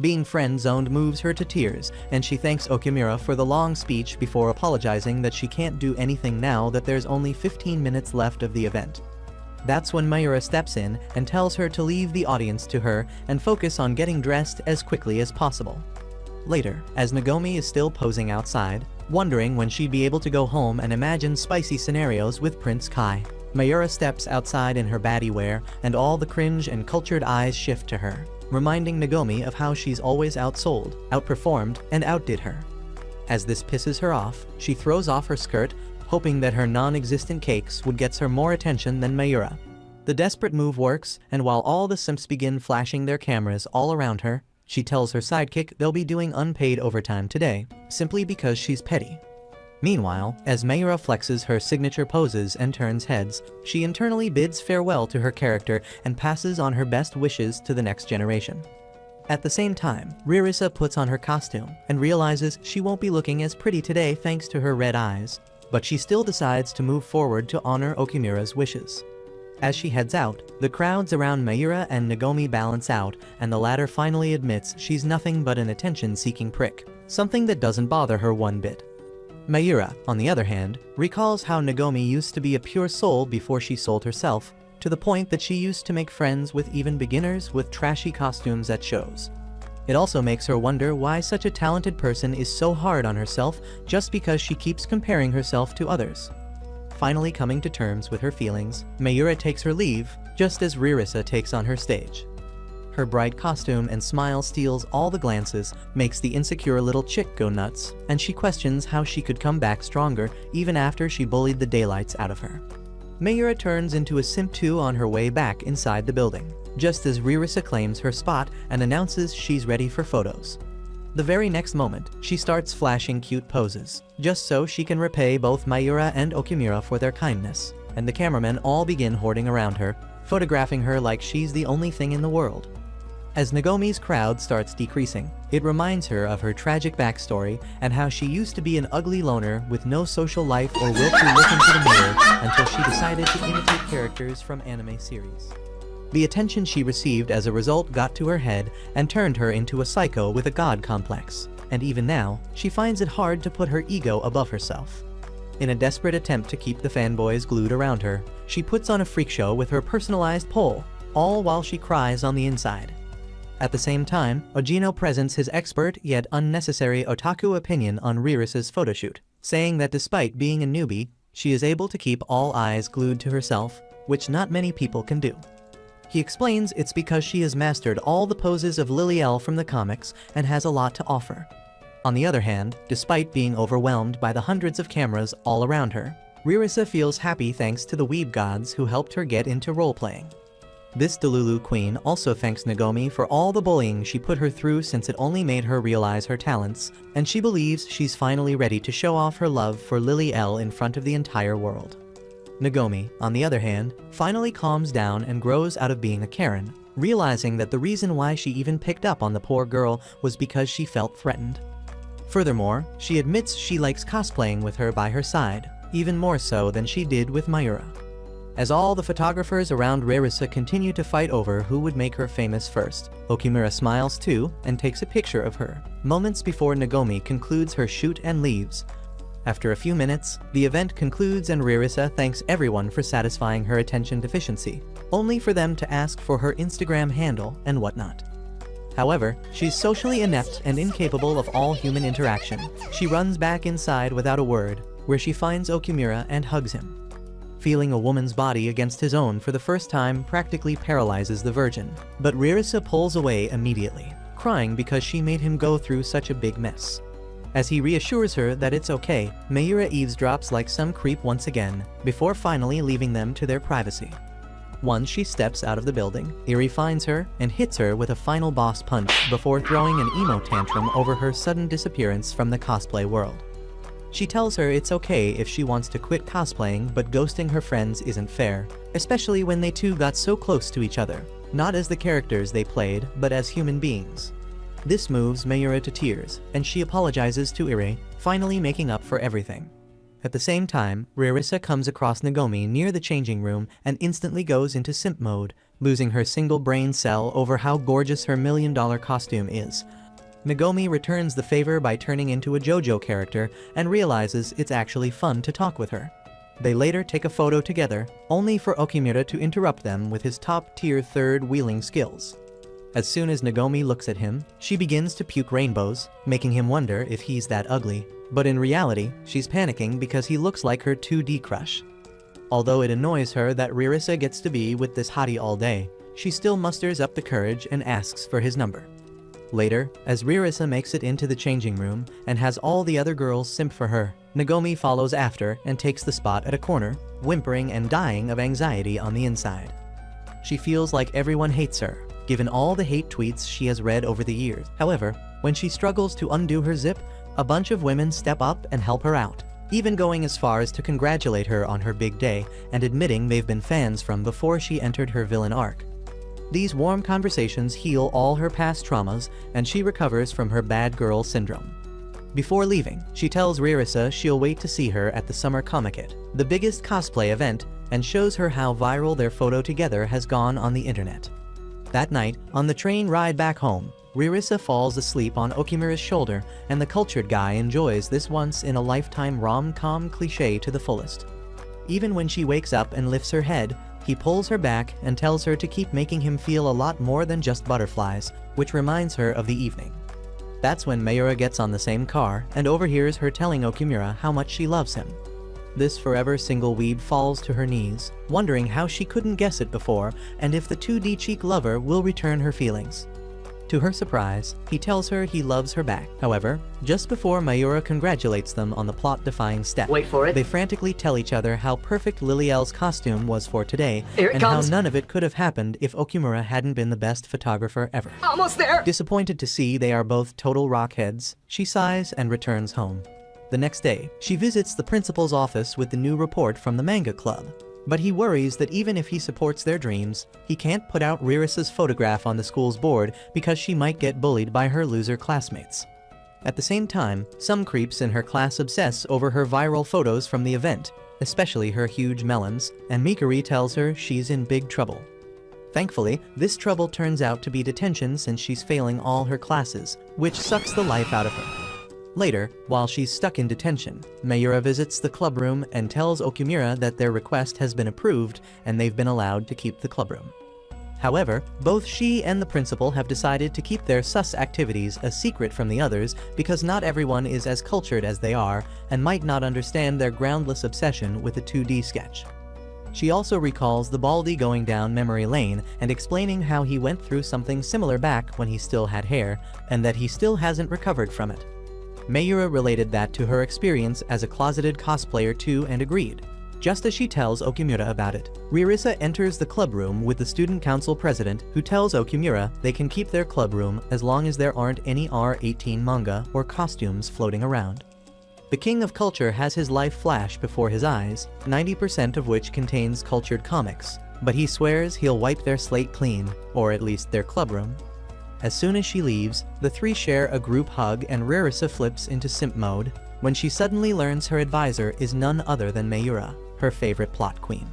Being friend-zoned moves her to tears, and she thanks Okimura for the long speech before apologizing that she can't do anything now that there's only 15 minutes left of the event. That's when Mayura steps in and tells her to leave the audience to her and focus on getting dressed as quickly as possible. Later, as Nagomi is still posing outside, wondering when she'd be able to go home and imagine spicy scenarios with Prince Kai, Mayura steps outside in her baddie wear, and all the cringe and cultured eyes shift to her, reminding Nagomi of how she's always outsold, outperformed, and outdid her. As this pisses her off, she throws off her skirt, hoping that her non-existent cakes would get her more attention than Mayura. The desperate move works, and while all the simps begin flashing their cameras all around her, she tells her sidekick they'll be doing unpaid overtime today, simply because she's petty. Meanwhile, as Mayura flexes her signature poses and turns heads, she internally bids farewell to her character and passes on her best wishes to the next generation. At the same time, Rirasa puts on her costume and realizes she won't be looking as pretty today thanks to her red eyes, but she still decides to move forward to honor Okimura's wishes. As she heads out, the crowds around Mayura and Nagomi balance out, and the latter finally admits she's nothing but an attention-seeking prick, something that doesn't bother her one bit. Mayura, on the other hand, recalls how Nagomi used to be a pure soul before she sold herself, to the point that she used to make friends with even beginners with trashy costumes at shows. It also makes her wonder why such a talented person is so hard on herself just because she keeps comparing herself to others. Finally coming to terms with her feelings, Mayura takes her leave, just as Rirasa takes on her stage. Her bright costume and smile steals all the glances, makes the insecure little chick go nuts, and she questions how she could come back stronger even after she bullied the daylights out of her. Mayura turns into a simp too on her way back inside the building, just as Rirasa claims her spot and announces she's ready for photos. The very next moment, she starts flashing cute poses, just so she can repay both Mayura and Okimura for their kindness, and the cameramen all begin hoarding around her, photographing her like she's the only thing in the world. As Nagomi's crowd starts decreasing, it reminds her of her tragic backstory and how she used to be an ugly loner with no social life or will to look into the mirror until she decided to imitate characters from anime series. The attention she received as a result got to her head and turned her into a psycho with a god complex, and even now, she finds it hard to put her ego above herself. In a desperate attempt to keep the fanboys glued around her, she puts on a freak show with her personalized pole, all while she cries on the inside. At the same time, Ojino presents his expert yet unnecessary otaku opinion on Ririsa's photoshoot, saying that despite being a newbie, she is able to keep all eyes glued to herself, which not many people can do. He explains it's because she has mastered all the poses of Lily L from the comics and has a lot to offer. On the other hand, despite being overwhelmed by the hundreds of cameras all around her, Ririsa feels happy thanks to the weeb gods who helped her get into role-playing. This Delulu queen also thanks Nagomi for all the bullying she put her through since it only made her realize her talents, and she believes she's finally ready to show off her love for Lily L in front of the entire world. Nagomi, on the other hand, finally calms down and grows out of being a Karen, realizing that the reason why she even picked up on the poor girl was because she felt threatened. Furthermore, she admits she likes cosplaying with her by her side, even more so than she did with Mayura. As all the photographers around Ririsa continue to fight over who would make her famous first, Okimura smiles too and takes a picture of her, moments before Nagomi concludes her shoot and leaves. After a few minutes, the event concludes and Ririsa thanks everyone for satisfying her attention deficiency, only for them to ask for her Instagram handle and whatnot. However, she's socially inept and incapable of all human interaction. She runs back inside without a word, where she finds Okimura and hugs him. Feeling a woman's body against his own for the first time practically paralyzes the virgin, but Ririsa pulls away immediately, crying because she made him go through such a big mess. As he reassures her that it's okay, Mayura eavesdrops like some creep once again, before finally leaving them to their privacy. Once she steps out of the building, Iri finds her and hits her with a final boss punch before throwing an emo tantrum over her sudden disappearance from the cosplay world. She tells her it's okay if she wants to quit cosplaying, but ghosting her friends isn't fair, especially when they two got so close to each other, not as the characters they played, but as human beings. This moves Mayura to tears, and she apologizes to Iri, finally making up for everything. At the same time, Ririsa comes across Nagomi near the changing room and instantly goes into simp mode, losing her single brain cell over how gorgeous her $1 million costume is. Nagomi returns the favor by turning into a JoJo character and realizes it's actually fun to talk with her. They later take a photo together, only for Okimura to interrupt them with his top-tier third-wheeling skills. As soon as Nagomi looks at him, she begins to puke rainbows, making him wonder if he's that ugly, but in reality, she's panicking because he looks like her 2D crush. Although it annoys her that Ririsa gets to be with this hottie all day, she still musters up the courage and asks for his number. Later, as Ririsa makes it into the changing room and has all the other girls simp for her, Nagomi follows after and takes the spot at a corner, whimpering and dying of anxiety on the inside. She feels like everyone hates her, given all the hate tweets she has read over the years. However, when she struggles to undo her zip, a bunch of women step up and help her out, even going as far as to congratulate her on her big day and admitting they've been fans from before she entered her villain arc. These warm conversations heal all her past traumas, and she recovers from her bad girl syndrome. Before leaving, she tells Ririsa she'll wait to see her at the Summer Comic-Con, the biggest cosplay event, and shows her how viral their photo together has gone on the internet. That night, on the train ride back home, Ririsa falls asleep on Okimura's shoulder, and the cultured guy enjoys this once-in-a-lifetime rom-com cliché to the fullest. Even when she wakes up and lifts her head, he pulls her back and tells her to keep making him feel a lot more than just butterflies, which reminds her of the evening. That's when Mayura gets on the same car and overhears her telling Okimura how much she loves him. This forever single weeb falls to her knees, wondering how she couldn't guess it before and if the 2D cheek lover will return her feelings. To her surprise, he tells her he loves her back. However, just before Mayura congratulates them on the plot-defying step, wait for it, they frantically tell each other how perfect Lily L's costume was for today, and how none of it could have happened if Okimura hadn't been the best photographer ever. Almost there! Disappointed to see they are both total rockheads, she sighs and returns home. The next day, she visits the principal's office with the new report from the manga club. But he worries that even if he supports their dreams, he can't put out Ririsa's photograph on the school's board because she might get bullied by her loser classmates. At the same time, some creeps in her class obsess over her viral photos from the event, especially her huge melons, and Mikuri tells her she's in big trouble. Thankfully, this trouble turns out to be detention since she's failing all her classes, which sucks the life out of her. Later, while she's stuck in detention, Mayura visits the clubroom and tells Okumura that their request has been approved and they've been allowed to keep the clubroom. However, both she and the principal have decided to keep their sus activities a secret from the others because not everyone is as cultured as they are and might not understand their groundless obsession with a 2D sketch. She also recalls the Baldy going down memory lane and explaining how he went through something similar back when he still had hair and that he still hasn't recovered from it. Mayura related that to her experience as a closeted cosplayer too and agreed. Just as she tells Okumura about it, Ririsa enters the clubroom with the student council president who tells Okumura they can keep their clubroom as long as there aren't any R-18 manga or costumes floating around. The king of culture has his life flash before his eyes, 90% of which contains cultured comics, but he swears he'll wipe their slate clean, or at least their clubroom. As soon as she leaves, the three share a group hug and Ririsa flips into simp mode when she suddenly learns her advisor is none other than Mayura, her favorite plot queen.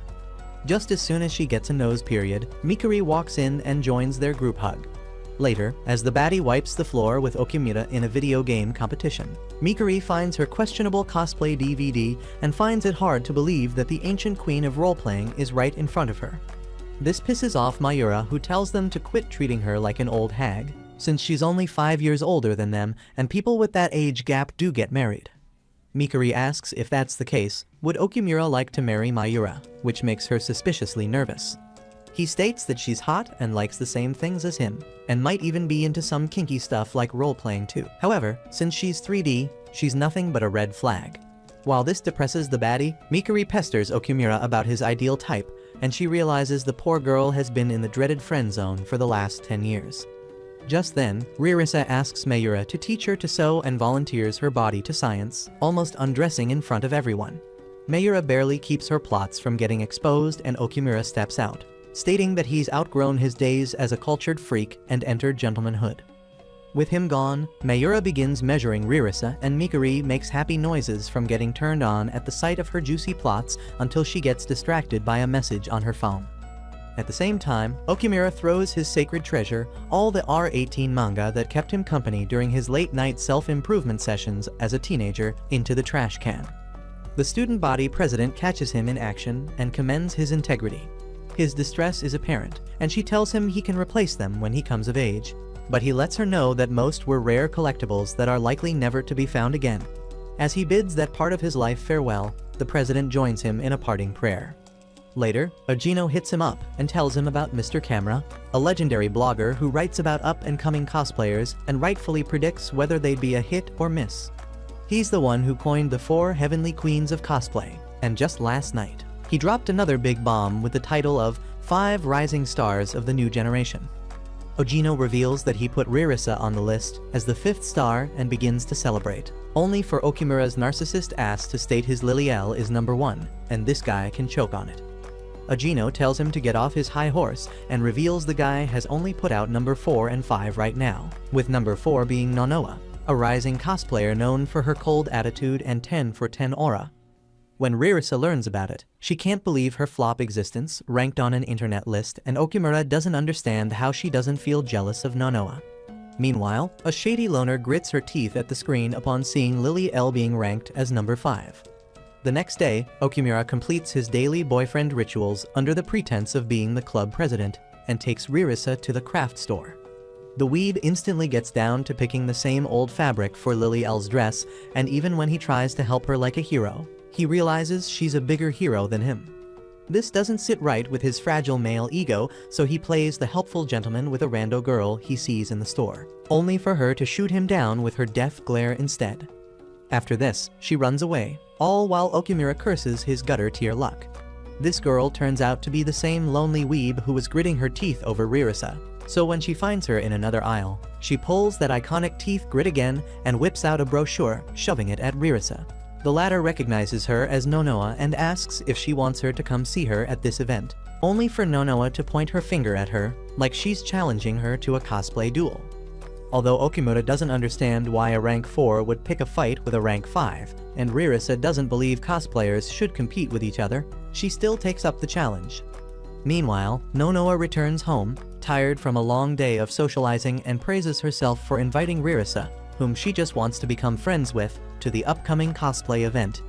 Just as soon as she gets a nose period, Mikuri walks in and joins their group hug. Later, as the baddie wipes the floor with Okumura in a video game competition, Mikuri finds her questionable cosplay DVD and finds it hard to believe that the ancient queen of role-playing is right in front of her. This pisses off Mayura, who tells them to quit treating her like an old hag, since she's only 5 years older than them and people with that age gap do get married. Mikuri asks if that's the case, would Okumura like to marry Mayura, which makes her suspiciously nervous. He states that she's hot and likes the same things as him, and might even be into some kinky stuff like role-playing too. However, since she's 3D, she's nothing but a red flag. While this depresses the baddie, Mikuri pesters Okumura about his ideal type, and she realizes the poor girl has been in the dreaded friend zone for the last 10 years. Just then, Ririsa asks Mayura to teach her to sew and volunteers her body to science, almost undressing in front of everyone. Mayura barely keeps her plots from getting exposed and Okumura steps out, stating that he's outgrown his days as a cultured freak and entered gentlemanhood. With him gone, Mayura begins measuring Ririsa and Mikuri makes happy noises from getting turned on at the sight of her juicy plots until she gets distracted by a message on her phone. At the same time, Okumura throws his sacred treasure, all the R-18 manga that kept him company during his late-night self-improvement sessions as a teenager, into the trash can. The student body president catches him in action and commends his integrity. His distress is apparent, and she tells him he can replace them when he comes of age, but he lets her know that most were rare collectibles that are likely never to be found again. As he bids that part of his life farewell, the president joins him in a parting prayer. Later, Ogino hits him up and tells him about Mr. Camera, a legendary blogger who writes about up-and-coming cosplayers and rightfully predicts whether they'd be a hit or miss. He's the one who coined the 4 heavenly queens of cosplay, and just last night, he dropped another big bomb with the title of 5 Rising Stars of the New Generation. Ogino reveals that he put Ririsa on the list as the 5th star and begins to celebrate, only for Okumura's narcissist ass to state his Lily L is number 1, and this guy can choke on it. Ogino tells him to get off his high horse and reveals the guy has only put out number 4 and 5 right now, with number 4 being Nonoa, a rising cosplayer known for her cold attitude and 10 for 10 aura. When Ririsa learns about it, she can't believe her flop existence ranked on an internet list, and Okumura doesn't understand how she doesn't feel jealous of Nonoa. Meanwhile, a shady loner grits her teeth at the screen upon seeing Lily L being ranked as number 5. The next day, Okumura completes his daily boyfriend rituals under the pretense of being the club president and takes Ririsa to the craft store. The weeb instantly gets down to picking the same old fabric for Lily L's dress, and even when he tries to help her like a hero, he realizes she's a bigger hero than him. This doesn't sit right with his fragile male ego, so he plays the helpful gentleman with a rando girl he sees in the store, only for her to shoot him down with her death glare instead. After this, she runs away, all while Okumura curses his gutter-tier luck. This girl turns out to be the same lonely weeb who was gritting her teeth over Ririsa, so when she finds her in another aisle, she pulls that iconic teeth grit again and whips out a brochure, shoving it at Ririsa. The latter recognizes her as Nonoa and asks if she wants her to come see her at this event, only for Nonoa to point her finger at her, like she's challenging her to a cosplay duel. Although Okimura doesn't understand why a rank 4 would pick a fight with a rank 5, and Ririsa doesn't believe cosplayers should compete with each other, she still takes up the challenge. Meanwhile, Nonoa returns home, tired from a long day of socializing, and praises herself for inviting Ririsa, whom she just wants to become friends with, to the upcoming cosplay event.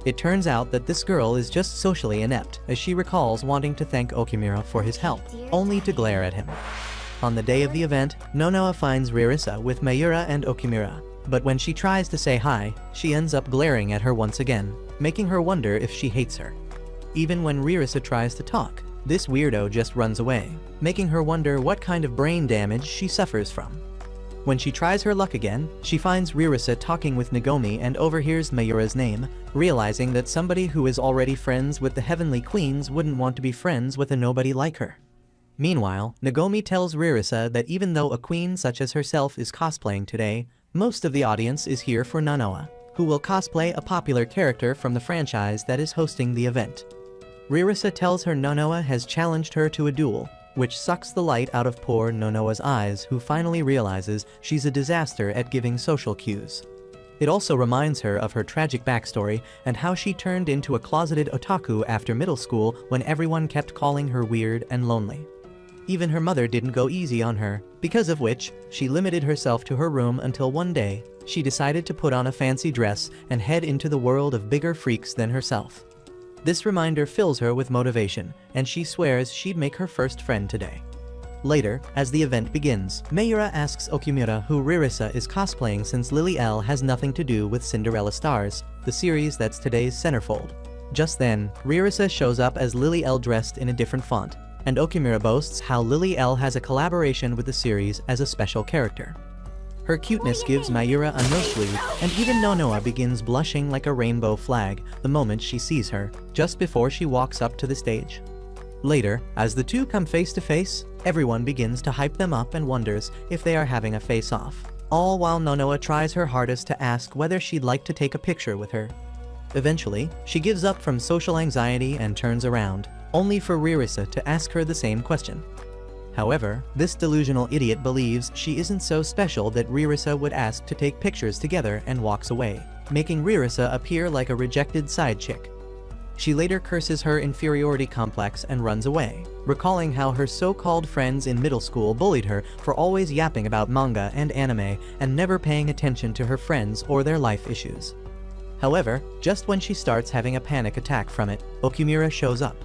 It turns out that this girl is just socially inept, as she recalls wanting to thank Okimura for his help, only to glare at him. On the day of the event, Nonoa finds Ririsa with Mayura and Okimura, but when she tries to say hi, she ends up glaring at her once again, making her wonder if she hates her. Even when Ririsa tries to talk, this weirdo just runs away, making her wonder what kind of brain damage she suffers from. When she tries her luck again, she finds Ririsa talking with Nagomi and overhears Mayura's name, realizing that somebody who is already friends with the Heavenly Queens wouldn't want to be friends with a nobody like her. Meanwhile, Nagomi tells Ririsa that even though a queen such as herself is cosplaying today, most of the audience is here for Nonoa, who will cosplay a popular character from the franchise that is hosting the event. Ririsa tells her Nonoa has challenged her to a duel, which sucks the light out of poor Nonoa's eyes, who finally realizes she's a disaster at giving social cues. It also reminds her of her tragic backstory and how she turned into a closeted otaku after middle school when everyone kept calling her weird and lonely. Even her mother didn't go easy on her, because of which, she limited herself to her room until one day, she decided to put on a fancy dress and head into the world of bigger freaks than herself. This reminder fills her with motivation, and she swears she'd make her first friend today. Later, as the event begins, Mayura asks Okimura who Ririsa is cosplaying since Lily L has nothing to do with Cinderella Stars, the series that's today's centerfold. Just then, Ririsa shows up as Lily L dressed in a different font, and Okimura boasts how Lily L has a collaboration with the series as a special character. Her cuteness gives Mayura a nosebleed, and even Nonoa begins blushing like a rainbow flag the moment she sees her, just before she walks up to the stage. Later, as the two come face to face, everyone begins to hype them up and wonders if they are having a face-off, all while Nonoa tries her hardest to ask whether she'd like to take a picture with her. Eventually, she gives up from social anxiety and turns around, only for Ririsa to ask her the same question. However, this delusional idiot believes she isn't so special that Ririsa would ask to take pictures together and walks away, making Ririsa appear like a rejected side chick. She later curses her inferiority complex and runs away, recalling how her so-called friends in middle school bullied her for always yapping about manga and anime and never paying attention to her friends or their life issues. However, just when she starts having a panic attack from it, Okimura shows up.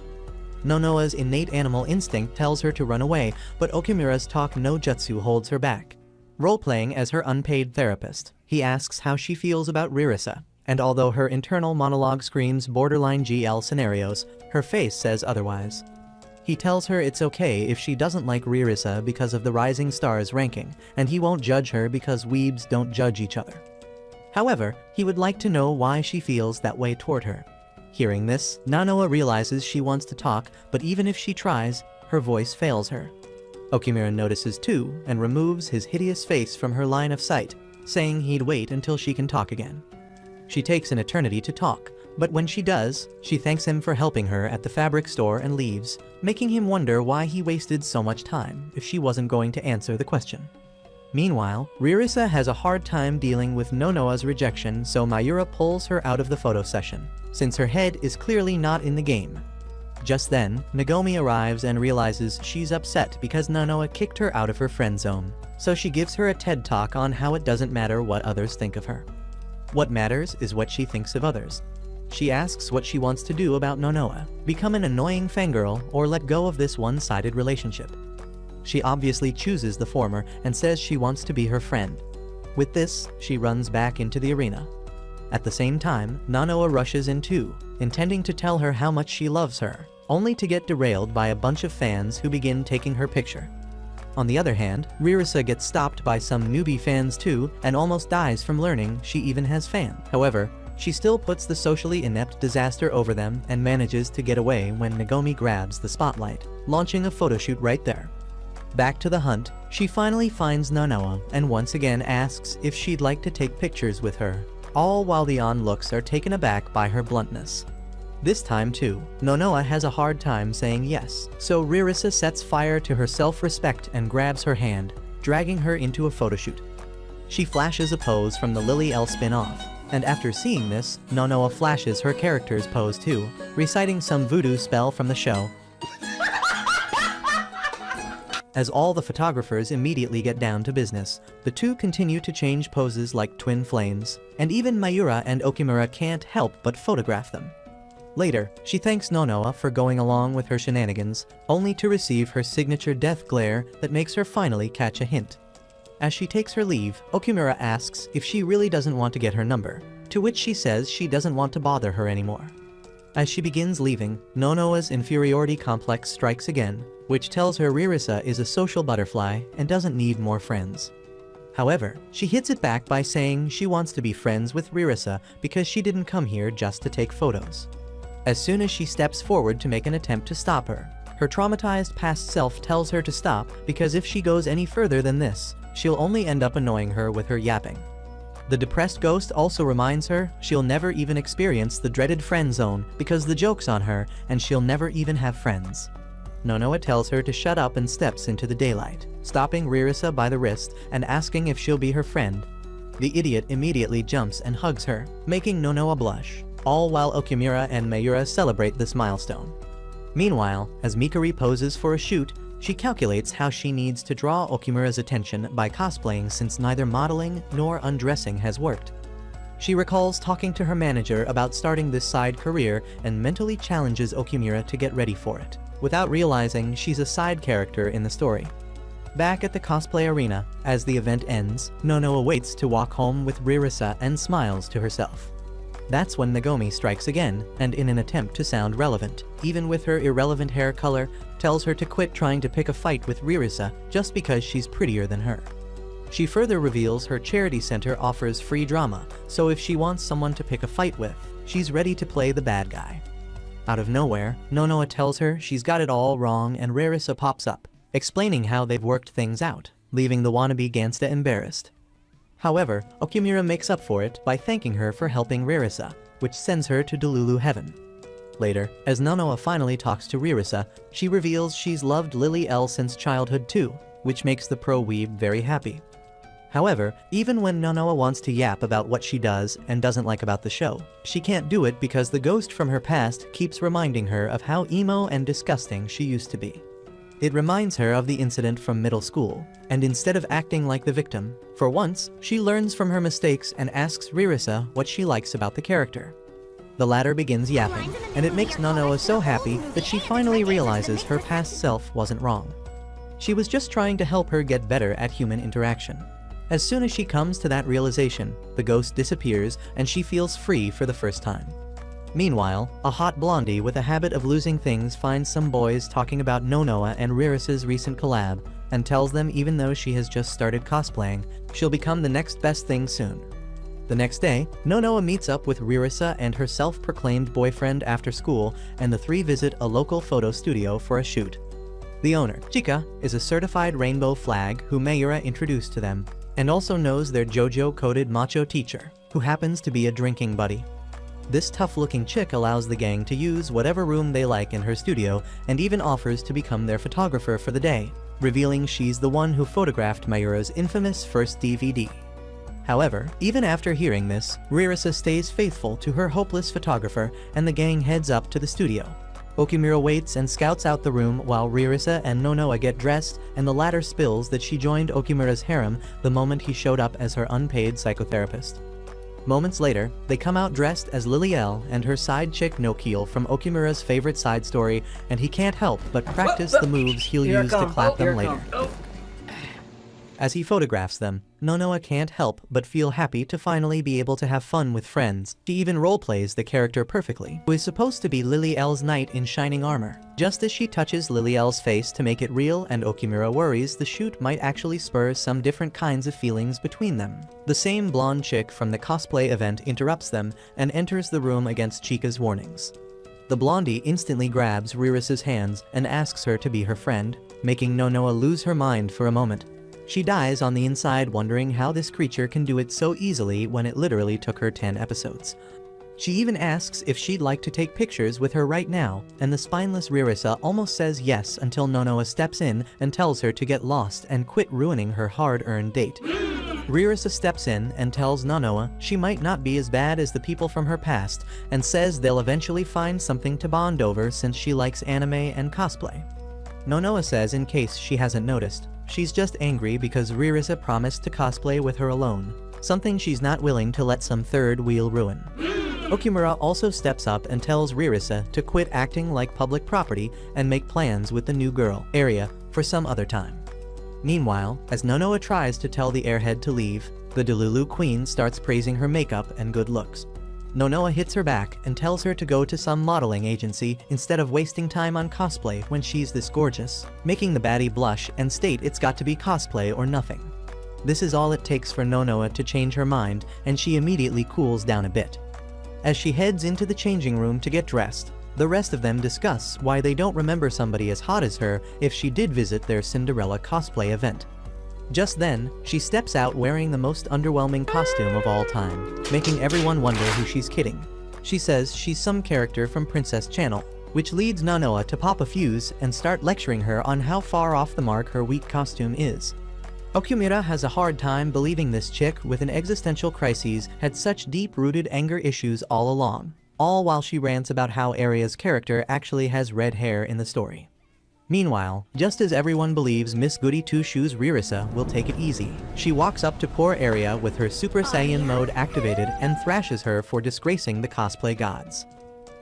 Nonoa's innate animal instinct tells her to run away, but Okimura's talk no jutsu holds her back. Role-playing as her unpaid therapist, he asks how she feels about Ririsa, and although her internal monologue screams borderline GL scenarios, her face says otherwise. He tells her it's okay if she doesn't like Ririsa because of the Rising Stars ranking, and he won't judge her because weebs don't judge each other. However, he would like to know why she feels that way toward her. Hearing this, Nonoa realizes she wants to talk, but even if she tries, her voice fails her. Okimura notices too, and removes his hideous face from her line of sight, saying he'd wait until she can talk again. She takes an eternity to talk, but when she does, she thanks him for helping her at the fabric store and leaves, making him wonder why he wasted so much time if she wasn't going to answer the question. Meanwhile, Ririsa has a hard time dealing with Nonoa's rejection, so Mayura pulls her out of the photo session, since her head is clearly not in the game. Just then, Nagomi arrives and realizes she's upset because Nonoa kicked her out of her friend zone, so she gives her a TED talk on how it doesn't matter what others think of her. What matters is what she thinks of others. She asks what she wants to do about Nonoa, become an annoying fangirl, or let go of this one-sided relationship. She obviously chooses the former and says she wants to be her friend. With this, she runs back into the arena. At the same time, Nonoa rushes in too, intending to tell her how much she loves her, only to get derailed by a bunch of fans who begin taking her picture. On the other hand, Ririsa gets stopped by some newbie fans too and almost dies from learning she even has fans. However, she still puts the socially inept disaster over them and manages to get away when Nagomi grabs the spotlight, launching a photoshoot right there. Back to the hunt, she finally finds Nonoa and once again asks if she'd like to take pictures with her. all while the onlooks are taken aback by her bluntness. This time too, Nonoa has a hard time saying yes, so Ririsa sets fire to her self-respect and grabs her hand, dragging her into a photoshoot. She flashes a pose from the Lily L spin-off, and after seeing this, Nonoa flashes her character's pose too, reciting some voodoo spell from the show. As all the photographers immediately get down to business, the two continue to change poses like twin flames, and even Mayura and Okimura can't help but photograph them. Later, she thanks Nonoa for going along with her shenanigans, only to receive her signature death glare that makes her finally catch a hint. As she takes her leave, Okimura asks if she really doesn't want to get her number, to which she says she doesn't want to bother her anymore. As she begins leaving, Nonoa's inferiority complex strikes again, which tells her Ririsa is a social butterfly and doesn't need more friends. However, she hits it back by saying she wants to be friends with Ririsa because she didn't come here just to take photos. As soon as she steps forward to make an attempt to stop her, her traumatized past self tells her to stop because if she goes any further than this, she'll only end up annoying her with her yapping. The depressed ghost also reminds her she'll never even experience the dreaded friend zone because the joke's on her and she'll never even have friends. Nonoa tells her to shut up and steps into the daylight, stopping Ririsa by the wrist and asking if she'll be her friend. The idiot immediately jumps and hugs her, making Nonoa blush, all while Okimura and Mayura celebrate this milestone. Meanwhile, as Mikari poses for a shoot, she calculates how she needs to draw Okimura's attention by cosplaying since neither modeling nor undressing has worked. She recalls talking to her manager about starting this side career and mentally challenges Okimura to get ready for it, without realizing she's a side character in the story. Back at the cosplay arena, as the event ends, Nonoa waits to walk home with Ririsa and smiles to herself. That's when Megumi strikes again, and in an attempt to sound relevant, even with her irrelevant hair color, tells her to quit trying to pick a fight with Ririsa just because she's prettier than her. She further reveals her charity center offers free drama, so if she wants someone to pick a fight with, she's ready to play the bad guy. Out of nowhere, Nonoa tells her she's got it all wrong and Ririsa pops up, explaining how they've worked things out, leaving the wannabe gangsta embarrassed. However, Okimura makes up for it by thanking her for helping Ririsa, which sends her to Delulu Heaven. Later, as Nonoa finally talks to Ririsa, she reveals she's loved Lily L since childhood too, which makes the pro-weeb very happy. However, even when Nonoa wants to yap about what she does and doesn't like about the show, she can't do it because the ghost from her past keeps reminding her of how emo and disgusting she used to be. It reminds her of the incident from middle school, and instead of acting like the victim, for once, she learns from her mistakes and asks Ririsa what she likes about the character. The latter begins yapping, and it makes Nonoa so happy that she finally realizes her past self wasn't wrong. She was just trying to help her get better at human interaction. As soon as she comes to that realization, the ghost disappears and she feels free for the first time. Meanwhile, a hot blondie with a habit of losing things finds some boys talking about Nonoa and Ririsa's recent collab, and tells them even though she has just started cosplaying, she'll become the next best thing soon. The next day, Nonoa meets up with Ririsa and her self-proclaimed boyfriend after school, and the three visit a local photo studio for a shoot. The owner, Chika, is a certified rainbow flag who Mayura introduced to them, and also knows their JoJo-coded macho teacher, who happens to be a drinking buddy. This tough-looking chick allows the gang to use whatever room they like in her studio and even offers to become their photographer for the day, revealing she's the one who photographed Mayura's infamous first DVD. However, even after hearing this, Ririsa stays faithful to her hopeless photographer and the gang heads up to the studio. Okimura waits and scouts out the room while Ririsa and Nonoa get dressed, and the latter spills that she joined Okimura's harem the moment he showed up as her unpaid psychotherapist. Moments later, they come out dressed as Lily L and her side chick Nokil from Okimura's favorite side story, and he can't help but practice the moves he'll use to clap them later. As he photographs them, Nonoa can't help but feel happy to finally be able to have fun with friends. She even roleplays the character perfectly, who is supposed to be Lily L's knight in shining armor. Just as she touches Lily L's face to make it real and Okimura worries the shoot might actually spur some different kinds of feelings between them, the same blonde chick from the cosplay event interrupts them and enters the room against Chika's warnings. The blondie instantly grabs Ririsa's hands and asks her to be her friend, making Nonoa lose her mind for a moment. She dies on the inside wondering how this creature can do it so easily when it literally took her 10 episodes. She even asks if she'd like to take pictures with her right now, and the spineless Ririsa almost says yes until Nonoa steps in and tells her to get lost and quit ruining her hard-earned date. Ririsa steps in and tells Nonoa she might not be as bad as the people from her past, and says they'll eventually find something to bond over since she likes anime and cosplay. Nonoa says in case she hasn't noticed, she's just angry because Ririsa promised to cosplay with her alone, something she's not willing to let some third wheel ruin. Okumura also steps up and tells Ririsa to quit acting like public property and make plans with the new girl, Aria, for some other time. Meanwhile, as Nonoa tries to tell the airhead to leave, the Delulu queen starts praising her makeup and good looks. Nonoa hits her back and tells her to go to some modeling agency instead of wasting time on cosplay when she's this gorgeous, making the baddie blush and state it's got to be cosplay or nothing. This is all it takes for Nonoa to change her mind, and she immediately cools down a bit. As she heads into the changing room to get dressed, the rest of them discuss why they don't remember somebody as hot as her if she did visit their Cinderella cosplay event. Just then, she steps out wearing the most underwhelming costume of all time, making everyone wonder who she's kidding. She says she's some character from Princess Channel, which leads Nonoa to pop a fuse and start lecturing her on how far off the mark her weak costume is. Okumura has a hard time believing this chick with an existential crisis had such deep-rooted anger issues all along, all while she rants about how Aria's character actually has red hair in the story. Meanwhile, just as everyone believes Miss Goody Two-Shoes Ririsa will take it easy, she walks up to poor Aria with her Super Saiyan mode activated and thrashes her for disgracing the cosplay gods.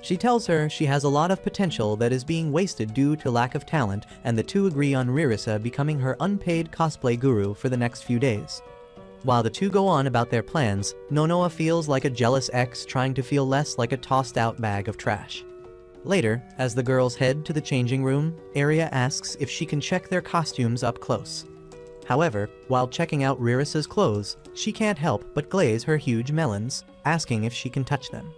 She tells her she has a lot of potential that is being wasted due to lack of talent, and the two agree on Ririsa becoming her unpaid cosplay guru for the next few days. While the two go on about their plans, Nonoa feels like a jealous ex trying to feel less like a tossed-out bag of trash. Later, as the girls head to the changing room, Aria asks if she can check their costumes up close. However, while checking out Ririsa's clothes, she can't help but glaze her huge melons, asking if she can touch them.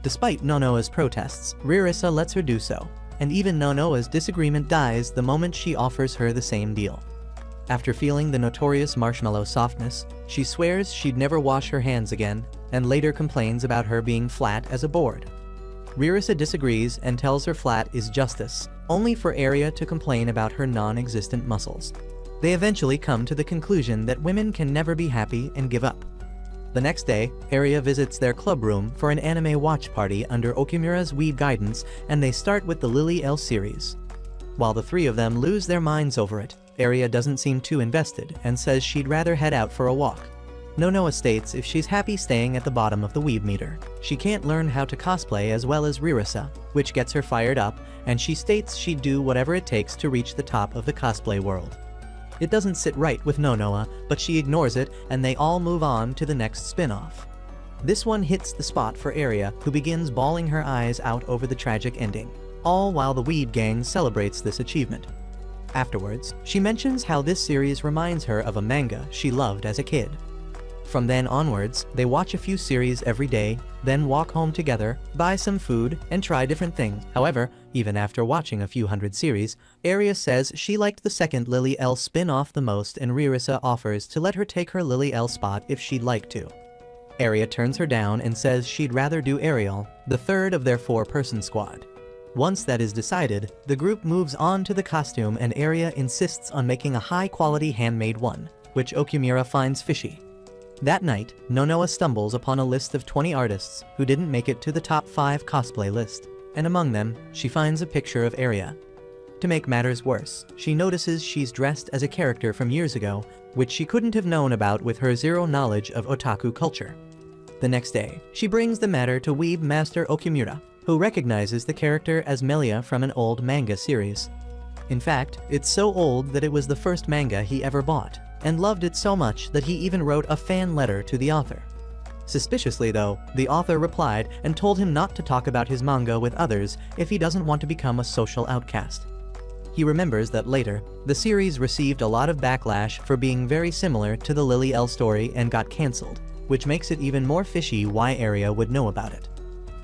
Despite Nonoa's protests, Ririsa lets her do so, and even Nonoa's disagreement dies the moment she offers her the same deal. After feeling the notorious marshmallow softness, she swears she'd never wash her hands again, and later complains about her being flat as a board. Ririsa disagrees and tells her flat is justice, only for Aria to complain about her non-existent muscles. They eventually come to the conclusion that women can never be happy and give up. The next day, Aria visits their club room for an anime watch party under Okumura's weeb guidance, and they start with the Lily L series. While the three of them lose their minds over it, Aria doesn't seem too invested and says she'd rather head out for a walk. Nonoa states if she's happy staying at the bottom of the weeb meter. She can't learn how to cosplay as well as Ririsa, which gets her fired up, and she states she'd do whatever it takes to reach the top of the cosplay world. It doesn't sit right with Nonoa, but she ignores it, and they all move on to the next spin-off. This one hits the spot for Aria, who begins bawling her eyes out over the tragic ending, all while the weed gang celebrates this achievement. Afterwards, she mentions how this series reminds her of a manga she loved as a kid. From then onwards, they watch a few series every day, then walk home together, buy some food, and try different things. However, even after watching a few hundred series, Aria says she liked the second Lily L spin-off the most, and Ririsa offers to let her take her Lily L spot if she'd like to. Aria turns her down and says she'd rather do Ariel, the third of their four-person squad. Once that is decided, the group moves on to the costume, and Aria insists on making a high-quality handmade one, which Okumura finds fishy. That night, Nonoa stumbles upon a list of 20 artists who didn't make it to the top 5 cosplay list, and among them, she finds a picture of Aria. To make matters worse, she notices she's dressed as a character from years ago, which she couldn't have known about with her zero knowledge of otaku culture. The next day, she brings the matter to Weeb Master Okumura, who recognizes the character as Melia from an old manga series. In fact, it's so old that it was the first manga he ever bought, and loved it so much that he even wrote a fan letter to the author. Suspiciously though, the author replied and told him not to talk about his manga with others if he doesn't want to become a social outcast. He remembers that later, the series received a lot of backlash for being very similar to the Lily L story and got cancelled, which makes it even more fishy why Aria would know about it.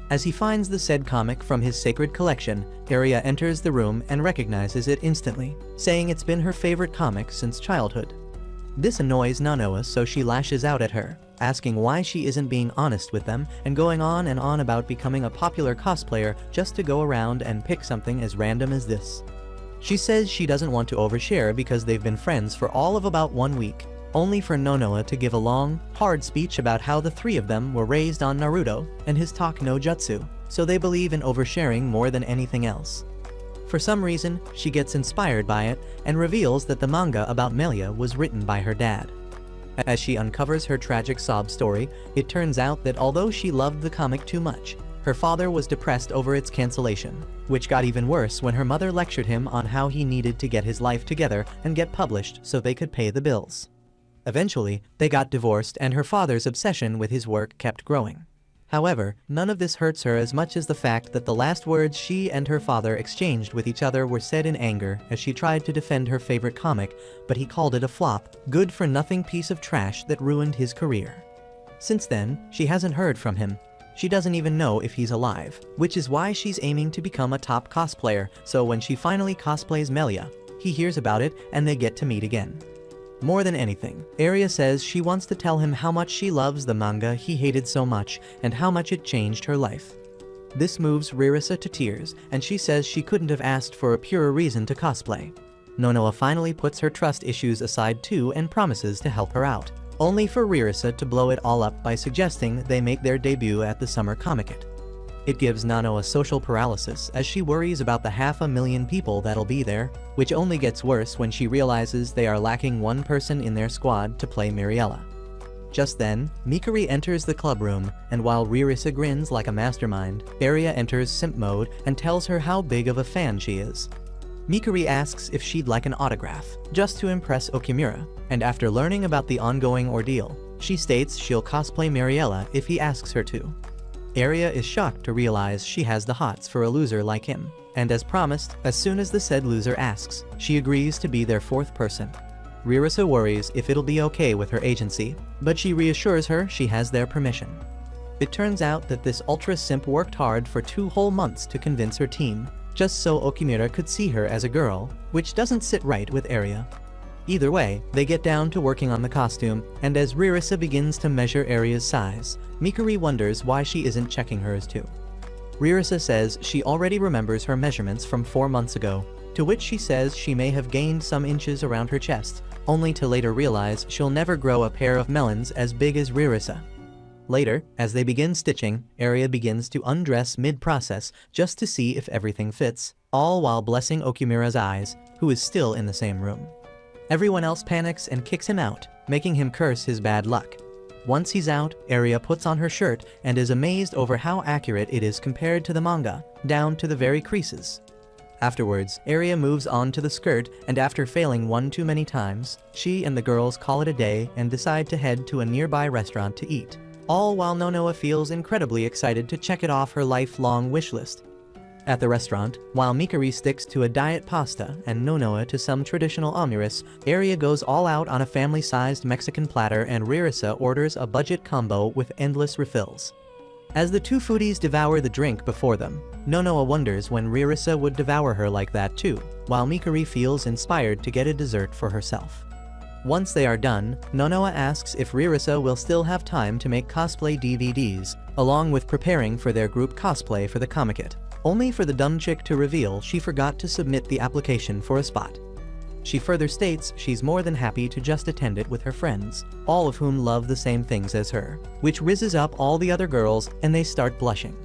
As he finds the said comic from his sacred collection, Aria enters the room and recognizes it instantly, saying it's been her favorite comic since childhood. This annoys Nonoa, so she lashes out at her, asking why she isn't being honest with them and going on and on about becoming a popular cosplayer just to go around and pick something as random as this. She says she doesn't want to overshare because they've been friends for all of about 1 week, only for Nonoa to give a long, hard speech about how the three of them were raised on Naruto and his talk no jutsu, so they believe in oversharing more than anything else. For some reason, she gets inspired by it and reveals that the manga about Melia was written by her dad. As she uncovers her tragic sob story, it turns out that although she loved the comic too much, her father was depressed over its cancellation, which got even worse when her mother lectured him on how he needed to get his life together and get published so they could pay the bills. Eventually, they got divorced and her father's obsession with his work kept growing. However, none of this hurts her as much as the fact that the last words she and her father exchanged with each other were said in anger as she tried to defend her favorite comic, but he called it a flop, good-for-nothing piece of trash that ruined his career. Since then, she hasn't heard from him. She doesn't even know if he's alive, which is why she's aiming to become a top cosplayer, so when she finally cosplays Melia, he hears about it and they get to meet again. More than anything, Aria says she wants to tell him how much she loves the manga he hated so much and how much it changed her life. This moves Ririsa to tears, and she says she couldn't have asked for a purer reason to cosplay. Nonoa finally puts her trust issues aside too and promises to help her out, only for Ririsa to blow it all up by suggesting they make their debut at the Summer Comic-Con. It gives Nonoa social paralysis as she worries about the 500,000 people that'll be there, which only gets worse when she realizes they are lacking one person in their squad to play Miriella. Just then, Mikuri enters the club room, and while Ririsa grins like a mastermind, Aria enters simp mode and tells her how big of a fan she is. Mikuri asks if she'd like an autograph, just to impress Okimura, and after learning about the ongoing ordeal, she states she'll cosplay Miriella if he asks her to. Aria is shocked to realize she has the hots for a loser like him, and as promised, as soon as the said loser asks, she agrees to be their fourth person. Ririsa worries if it'll be okay with her agency, but she reassures her she has their permission. It turns out that this ultra simp worked hard for 2 whole months to convince her team, just so Okimura could see her as a girl, which doesn't sit right with Aria. Either way, they get down to working on the costume, and as Ririsa begins to measure Aria's size, Mikuri wonders why she isn't checking hers too. Ririsa says she already remembers her measurements from 4 months ago, to which she says she may have gained some inches around her chest, only to later realize she'll never grow a pair of melons as big as Ririsa. Later, as they begin stitching, Aria begins to undress mid-process just to see if everything fits, all while blessing Okimura's eyes, who is still in the same room. Everyone else panics and kicks him out, making him curse his bad luck. Once he's out, Aria puts on her shirt and is amazed over how accurate it is compared to the manga, down to the very creases. Afterwards, Aria moves on to the skirt, and after failing one too many times, she and the girls call it a day and decide to head to a nearby restaurant to eat, all while Nonoa feels incredibly excited to check it off her lifelong wish list. At the restaurant, while Mikuri sticks to a diet pasta and Nonoa to some traditional omuris, Aria goes all out on a family-sized Mexican platter and Ririsa orders a budget combo with endless refills. As the two foodies devour the drink before them, Nonoa wonders when Ririsa would devour her like that too, while Mikuri feels inspired to get a dessert for herself. Once they are done, Nonoa asks if Ririsa will still have time to make cosplay DVDs, along with preparing for their group cosplay for the Comic-Con, only for the dumb chick to reveal she forgot to submit the application for a spot. She further states she's more than happy to just attend it with her friends, all of whom love the same things as her, which rizzes up all the other girls and they start blushing.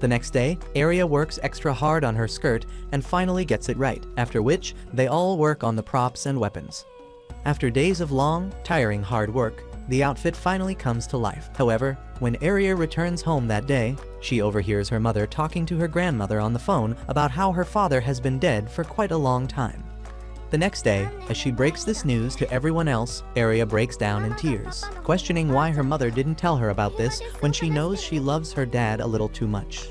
The next day, Aria works extra hard on her skirt and finally gets it right, after which they all work on the props and weapons. After days of long, tiring hard work, the outfit finally comes to life. However, when Aria returns home that day, she overhears her mother talking to her grandmother on the phone about how her father has been dead for quite a long time. The next day, as she breaks this news to everyone else, Aria breaks down in tears, questioning why her mother didn't tell her about this when she knows she loves her dad a little too much.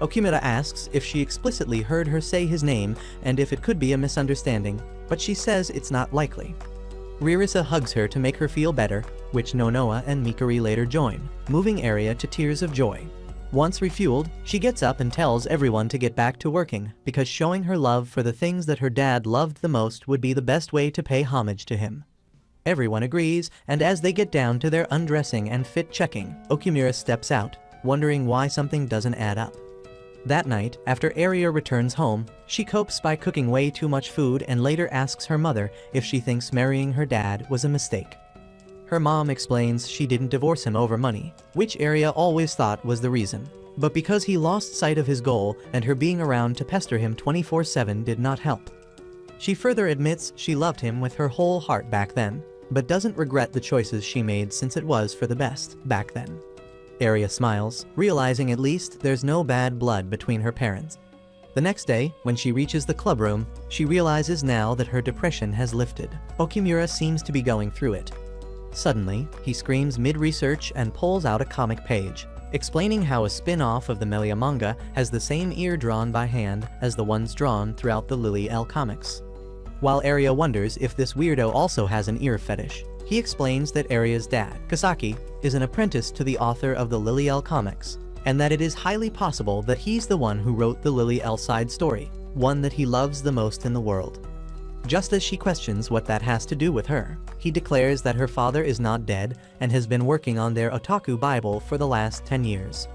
Okimura asks if she explicitly heard her say his name and if it could be a misunderstanding, but she says it's not likely. Ririsa hugs her to make her feel better, which Nonoa and Mikuri later join, moving Aria to tears of joy. Once refueled, she gets up and tells everyone to get back to working, because showing her love for the things that her dad loved the most would be the best way to pay homage to him. Everyone agrees, and as they get down to their undressing and fit checking, Okumura steps out, wondering why something doesn't add up. That night, after Aria returns home, she copes by cooking way too much food and later asks her mother if she thinks marrying her dad was a mistake. Her mom explains she didn't divorce him over money, which Aria always thought was the reason. But because he lost sight of his goal and her being around to pester him 24/7 did not help. She further admits she loved him with her whole heart back then, but doesn't regret the choices she made since it was for the best back then. Aria smiles, realizing at least there's no bad blood between her parents. The next day, when she reaches the clubroom, she realizes now that her depression has lifted. Okumura seems to be going through it. Suddenly, he screams mid-research and pulls out a comic page, explaining how a spin-off of the Melia manga has the same ear drawn by hand as the ones drawn throughout the Lily L comics. While Aria wonders if this weirdo also has an ear fetish, he explains that Aria's dad, Kasaki, is an apprentice to the author of the Lily L comics, and that it is highly possible that he's the one who wrote the Lily L side story, one that he loves the most in the world. Just as she questions what that has to do with her, he declares that her father is not dead and has been working on their otaku Bible for the last 10 years.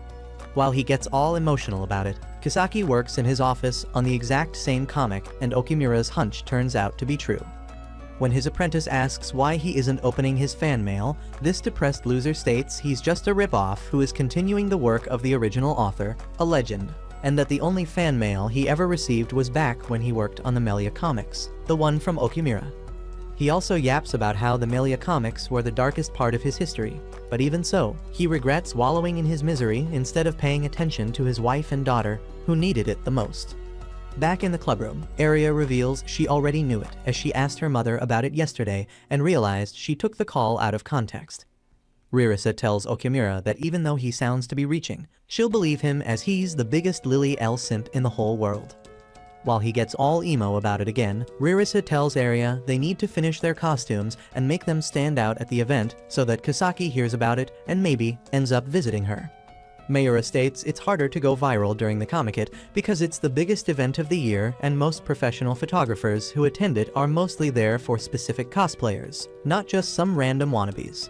While he gets all emotional about it, Kasaki works in his office on the exact same comic, and Okumura's hunch turns out to be true. When his apprentice asks why he isn't opening his fan mail, this depressed loser states he's just a rip-off who is continuing the work of the original author, a legend, and that the only fan mail he ever received was back when he worked on the Melia comics, the one from Okumura. He also yaps about how the Melia comics were the darkest part of his history, but even so, he regrets wallowing in his misery instead of paying attention to his wife and daughter, who needed it the most. Back in the clubroom, Aria reveals she already knew it as she asked her mother about it yesterday and realized she took the call out of context. Ririsa tells Okumura that even though he sounds to be reaching, she'll believe him as he's the biggest Lily L simp in the whole world. While he gets all emo about it again, Ririsa tells Aria they need to finish their costumes and make them stand out at the event so that Kasaki hears about it and maybe ends up visiting her. Mayura states it's harder to go viral during the Comic-Con because it's the biggest event of the year and most professional photographers who attend it are mostly there for specific cosplayers, not just some random wannabes.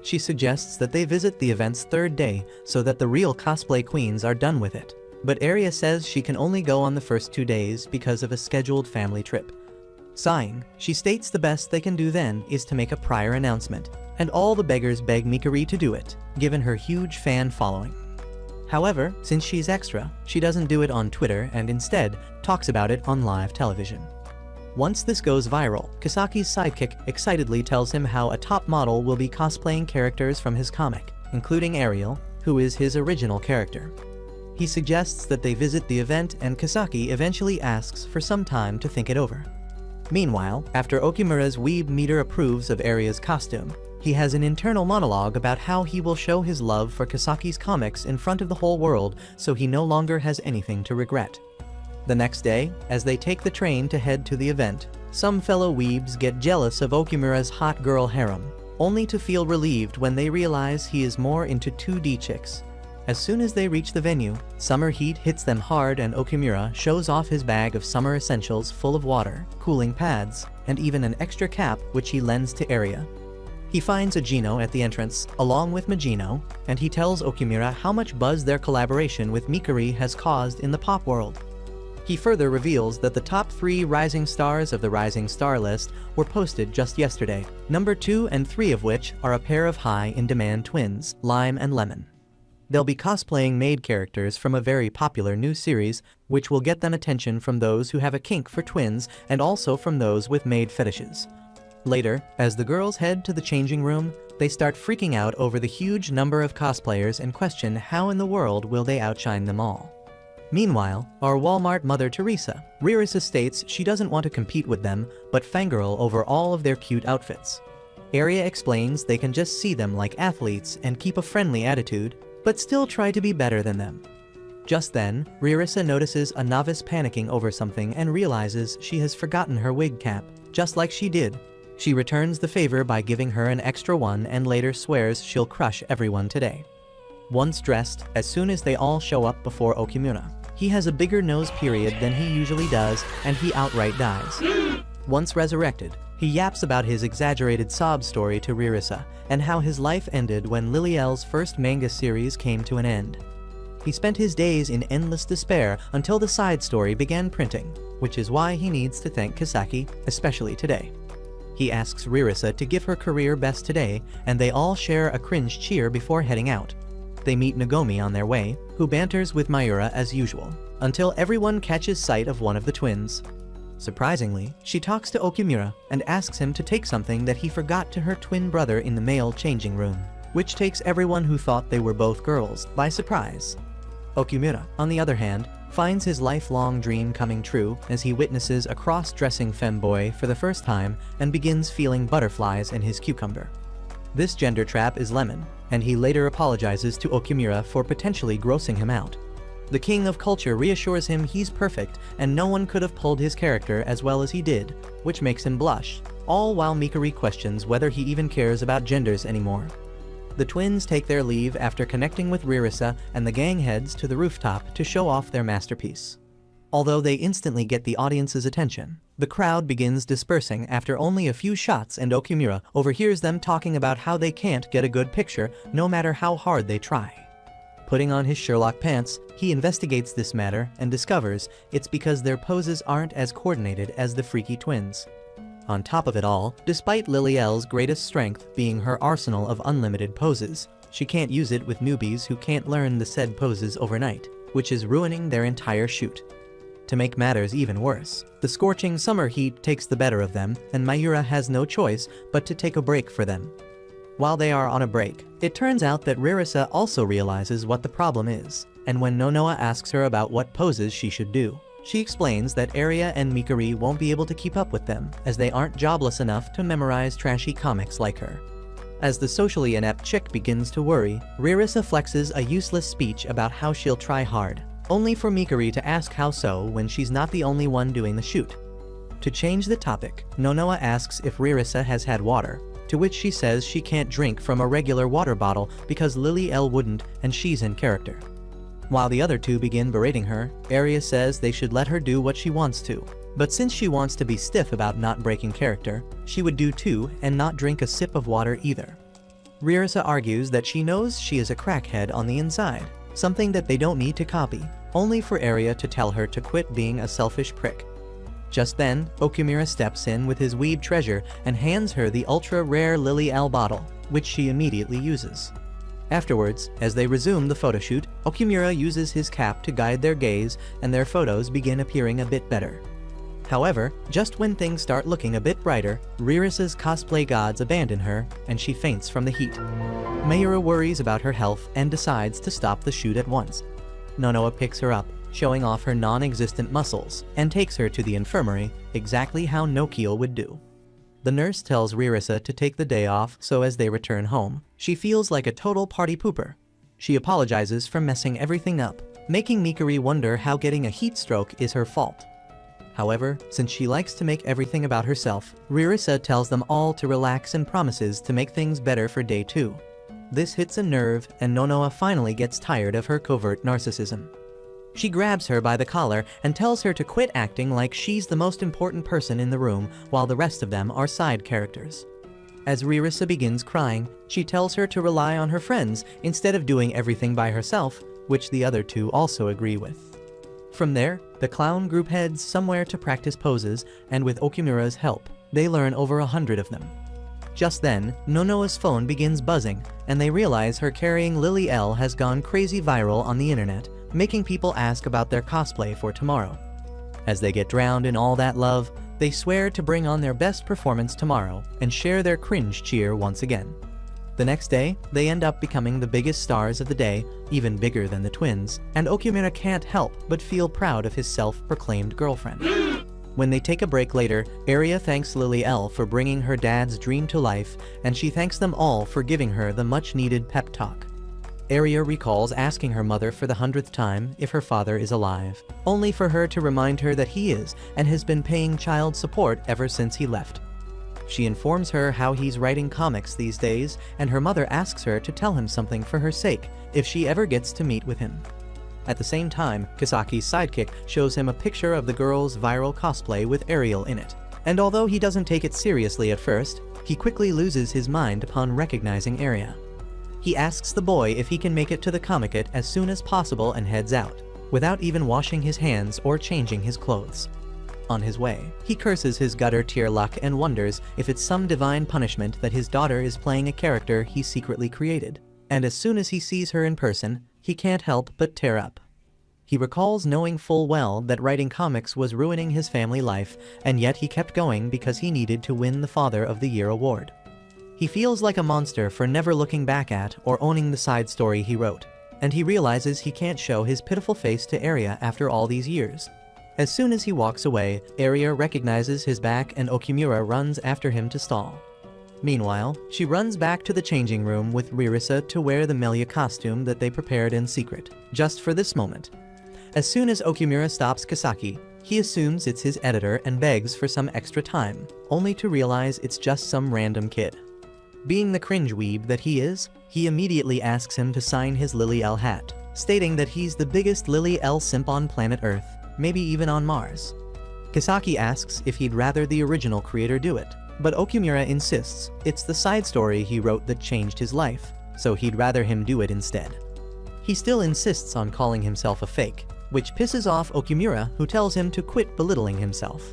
She suggests that they visit the event's third day so that the real cosplay queens are done with it, but Aria says she can only go on the first 2 days because of a scheduled family trip. Sighing, she states the best they can do then is to make a prior announcement, and all the beggars beg Mikari to do it, given her huge fan following. However, since she's extra, she doesn't do it on Twitter and instead talks about it on live television. Once this goes viral, Kasaki's sidekick excitedly tells him how a top model will be cosplaying characters from his comic, including Ariel, who is his original character. He suggests that they visit the event and Kasaki eventually asks for some time to think it over. Meanwhile, after Okumura's weeb meter approves of Aria's costume, he has an internal monologue about how he will show his love for Kasaki's comics in front of the whole world so he no longer has anything to regret. The next day, as they take the train to head to the event, some fellow weebs get jealous of Okumura's hot girl harem, only to feel relieved when they realize he is more into 2D chicks. As soon as they reach the venue, summer heat hits them hard and Okumura shows off his bag of summer essentials full of water, cooling pads, and even an extra cap which he lends to Aria. He finds Agino at the entrance, along with Magino, and he tells Okumura how much buzz their collaboration with Mikari has caused in the pop world. He further reveals that the top 3 rising stars of the Rising Star list were posted just yesterday, number 2 and 3 of which are a pair of high-in-demand twins, Lime and Lemon. They'll be cosplaying maid characters from a very popular new series, which will get them attention from those who have a kink for twins and also from those with maid fetishes. Later, as the girls head to the changing room, they start freaking out over the huge number of cosplayers and question how in the world will they outshine them all. Meanwhile, our Walmart mother Teresa, Ririsa states she doesn't want to compete with them, but fangirl over all of their cute outfits. Aria explains they can just see them like athletes and keep a friendly attitude, but still try to be better than them. Just then, Ririsa notices a novice panicking over something and realizes she has forgotten her wig cap, just like she did. She returns the favor by giving her an extra one and later swears she'll crush everyone today. Once dressed, as soon as they all show up before Okumura, he has a bigger nose period than he usually does and he outright dies. Once resurrected, He yaps about his exaggerated sob story to Ririsa, and how his life ended when Liliel's first manga series came to an end. He spent his days in endless despair until the side story began printing, which is why he needs to thank Kisaki, especially today. He asks Ririsa to give her career best today, and they all share a cringe cheer before heading out. They meet Nagomi on their way, who banters with Mayura as usual, until everyone catches sight of one of the twins. Surprisingly, she talks to Okumura and asks him to take something that he forgot to her twin brother in the male changing room, which takes everyone who thought they were both girls by surprise. Okumura, on the other hand, finds his lifelong dream coming true as he witnesses a cross-dressing femboy for the first time and begins feeling butterflies in his cucumber. This gender trap is Lemon, and he later apologizes to Okumura for potentially grossing him out. The king of culture reassures him he's perfect and no one could have pulled his character as well as he did, which makes him blush, all while Mikari questions whether he even cares about genders anymore. The twins take their leave after connecting with Ririsa, and the gang heads to the rooftop to show off their masterpiece. Although they instantly get the audience's attention, the crowd begins dispersing after only a few shots, and Okumura overhears them talking about how they can't get a good picture no matter how hard they try. Putting on his Sherlock pants, he investigates this matter and discovers it's because their poses aren't as coordinated as the freaky twins. On top of it all, despite Liliel's greatest strength being her arsenal of unlimited poses, she can't use it with newbies who can't learn the said poses overnight, which is ruining their entire shoot. To make matters even worse, the scorching summer heat takes the better of them, and Mayura has no choice but to take a break for them. While they are on a break, it turns out that Ririsa also realizes what the problem is, and when Nonoa asks her about what poses she should do, she explains that Aria and Mikari won't be able to keep up with them, as they aren't jobless enough to memorize trashy comics like her. As the socially inept chick begins to worry, Ririsa flexes a useless speech about how she'll try hard, only for Mikari to ask how so when she's not the only one doing the shoot. To change the topic, Nonoa asks if Ririsa has had water, to which she says she can't drink from a regular water bottle because Liliel wouldn't and she's in character. While the other two begin berating her, Aria says they should let her do what she wants to, but since she wants to be stiff about not breaking character, she would do too and not drink a sip of water either. Ririsa argues that she knows she is a crackhead on the inside, something that they don't need to copy, only for Aria to tell her to quit being a selfish prick. Just then, Okumura steps in with his weeb treasure and hands her the ultra-rare Liliel bottle, which she immediately uses. Afterwards, as they resume the photoshoot, Okumura uses his cap to guide their gaze and their photos begin appearing a bit better. However, just when things start looking a bit brighter, Ririsa's cosplay gods abandon her and she faints from the heat. Mayura worries about her health and decides to stop the shoot at once. Nonoa picks her up, showing off her non-existent muscles, and takes her to the infirmary, exactly how Nokiel would do. The nurse tells Ririsa to take the day off so as they return home, she feels like a total party pooper. She apologizes for messing everything up, making Mikari wonder how getting a heat stroke is her fault. However, since she likes to make everything about herself, Ririsa tells them all to relax and promises to make things better for day 2. This hits a nerve, and Nonoa finally gets tired of her covert narcissism. She grabs her by the collar and tells her to quit acting like she's the most important person in the room while the rest of them are side characters. As Ririsa begins crying, she tells her to rely on her friends instead of doing everything by herself, which the other two also agree with. From there, the clown group heads somewhere to practice poses, and with Okumura's help, they learn over 100 of them. Just then, Nonoa's phone begins buzzing, and they realize her carrying Liliel has gone crazy viral on the internet, making people ask about their cosplay for tomorrow. As they get drowned in all that love, they swear to bring on their best performance tomorrow and share their cringe cheer once again. The next day, they end up becoming the biggest stars of the day, even bigger than the twins, and Okumura can't help but feel proud of his self-proclaimed girlfriend. When they take a break later, Aria thanks Liliel for bringing her dad's dream to life, and she thanks them all for giving her the much-needed pep talk. Aria recalls asking her mother for the 100th time if her father is alive, only for her to remind her that he is and has been paying child support ever since he left. She informs her how he's writing comics these days, and her mother asks her to tell him something for her sake if she ever gets to meet with him. At the same time, Kisaki's sidekick shows him a picture of the girl's viral cosplay with Ariel in it, And although he doesn't take it seriously at first, he quickly loses his mind upon recognizing Aria. He asks the boy if he can make it to the Comiket as soon as possible and heads out, without even washing his hands or changing his clothes. On his way, he curses his gutter tier luck and wonders if it's some divine punishment that his daughter is playing a character he secretly created. And as soon as he sees her in person, he can't help but tear up. He recalls knowing full well that writing comics was ruining his family life, and yet he kept going because he needed to win the Father of the Year award. He feels like a monster for never looking back at or owning the side story he wrote, and he realizes he can't show his pitiful face to Aria after all these years. As soon as he walks away, Aria recognizes his back and Okumura runs after him to stall. Meanwhile, she runs back to the changing room with Ririsa to wear the Melia costume that they prepared in secret, just for this moment. As soon as Okumura stops Kasaki, he assumes it's his editor and begs for some extra time, only to realize it's just some random kid. Being the cringe weeb that he is, he immediately asks him to sign his Lily L hat, stating that he's the biggest Lily L simp on planet Earth, maybe even on Mars. Kasaki asks if he'd rather the original creator do it, but Okumura insists it's the side story he wrote that changed his life, so he'd rather him do it instead. He still insists on calling himself a fake, which pisses off Okumura, who tells him to quit belittling himself.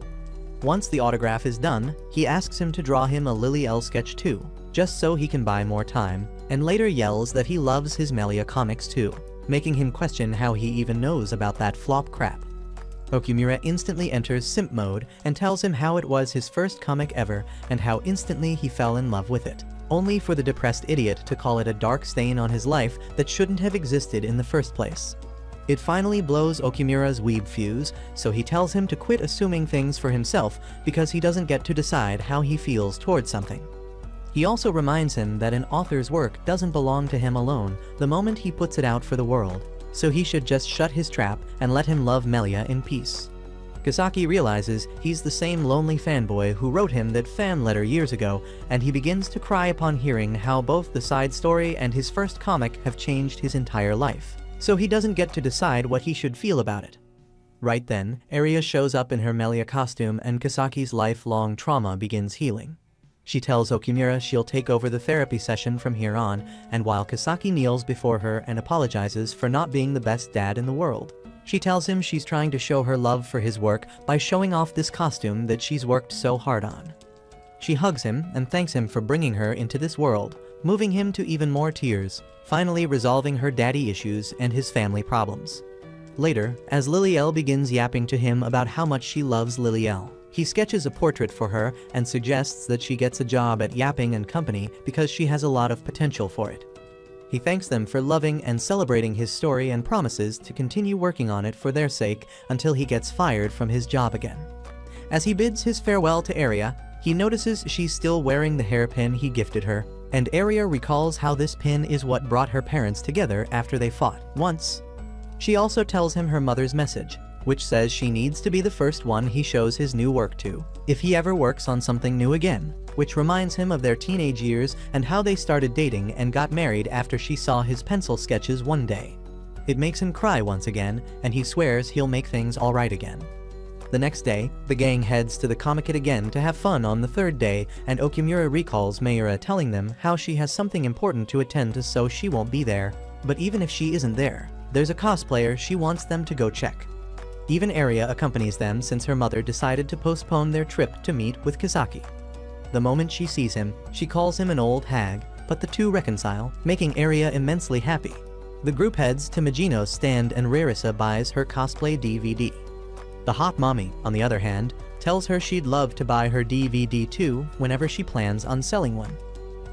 Once the autograph is done, he asks him to draw him a Lily L sketch too, just so he can buy more time, and later yells that he loves his Melia comics too, making him question how he even knows about that flop crap. Okumura instantly enters simp mode and tells him how it was his first comic ever and how instantly he fell in love with it, only for the depressed idiot to call it a dark stain on his life that shouldn't have existed in the first place. It finally blows Okumura's weeb fuse, so he tells him to quit assuming things for himself because he doesn't get to decide how he feels towards something. He also reminds him that an author's work doesn't belong to him alone the moment he puts it out for the world, so he should just shut his trap and let him love Melia in peace. Kasaki realizes he's the same lonely fanboy who wrote him that fan letter years ago, and he begins to cry upon hearing how both the side story and his first comic have changed his entire life, so he doesn't get to decide what he should feel about it. Right then, Aria shows up in her Melia costume and Kasaki's lifelong trauma begins healing. She tells Okumura she'll take over the therapy session from here on, and while Kasaki kneels before her and apologizes for not being the best dad in the world, she tells him she's trying to show her love for his work by showing off this costume that she's worked so hard on. She hugs him and thanks him for bringing her into this world, moving him to even more tears, finally resolving her daddy issues and his family problems. Later, as Lily L begins yapping to him about how much she loves Lily L, he sketches a portrait for her and suggests that she gets a job at Yapping and Company because she has a lot of potential for it. He thanks them for loving and celebrating his story and promises to continue working on it for their sake until he gets fired from his job again. As he bids his farewell to Aria, he notices she's still wearing the hairpin he gifted her, and Aria recalls how this pin is what brought her parents together after they fought once. She also tells him her mother's message, which says she needs to be the first one he shows his new work to, if he ever works on something new again, which reminds him of their teenage years and how they started dating and got married after she saw his pencil sketches one day. It makes him cry once again, and he swears he'll make things alright again. The next day, the gang heads to the Comiket again to have fun on the third day, and Okumura recalls Mayura telling them how she has something important to attend to so she won't be there, but even if she isn't there, there's a cosplayer she wants them to go check. Even Aria accompanies them since her mother decided to postpone their trip to meet with Kasaki. The moment she sees him, she calls him an old hag, but the two reconcile, making Aria immensely happy. The group heads to Magino's stand and Ririsa buys her cosplay DVD. The hot mommy, on the other hand, tells her she'd love to buy her DVD too whenever she plans on selling one.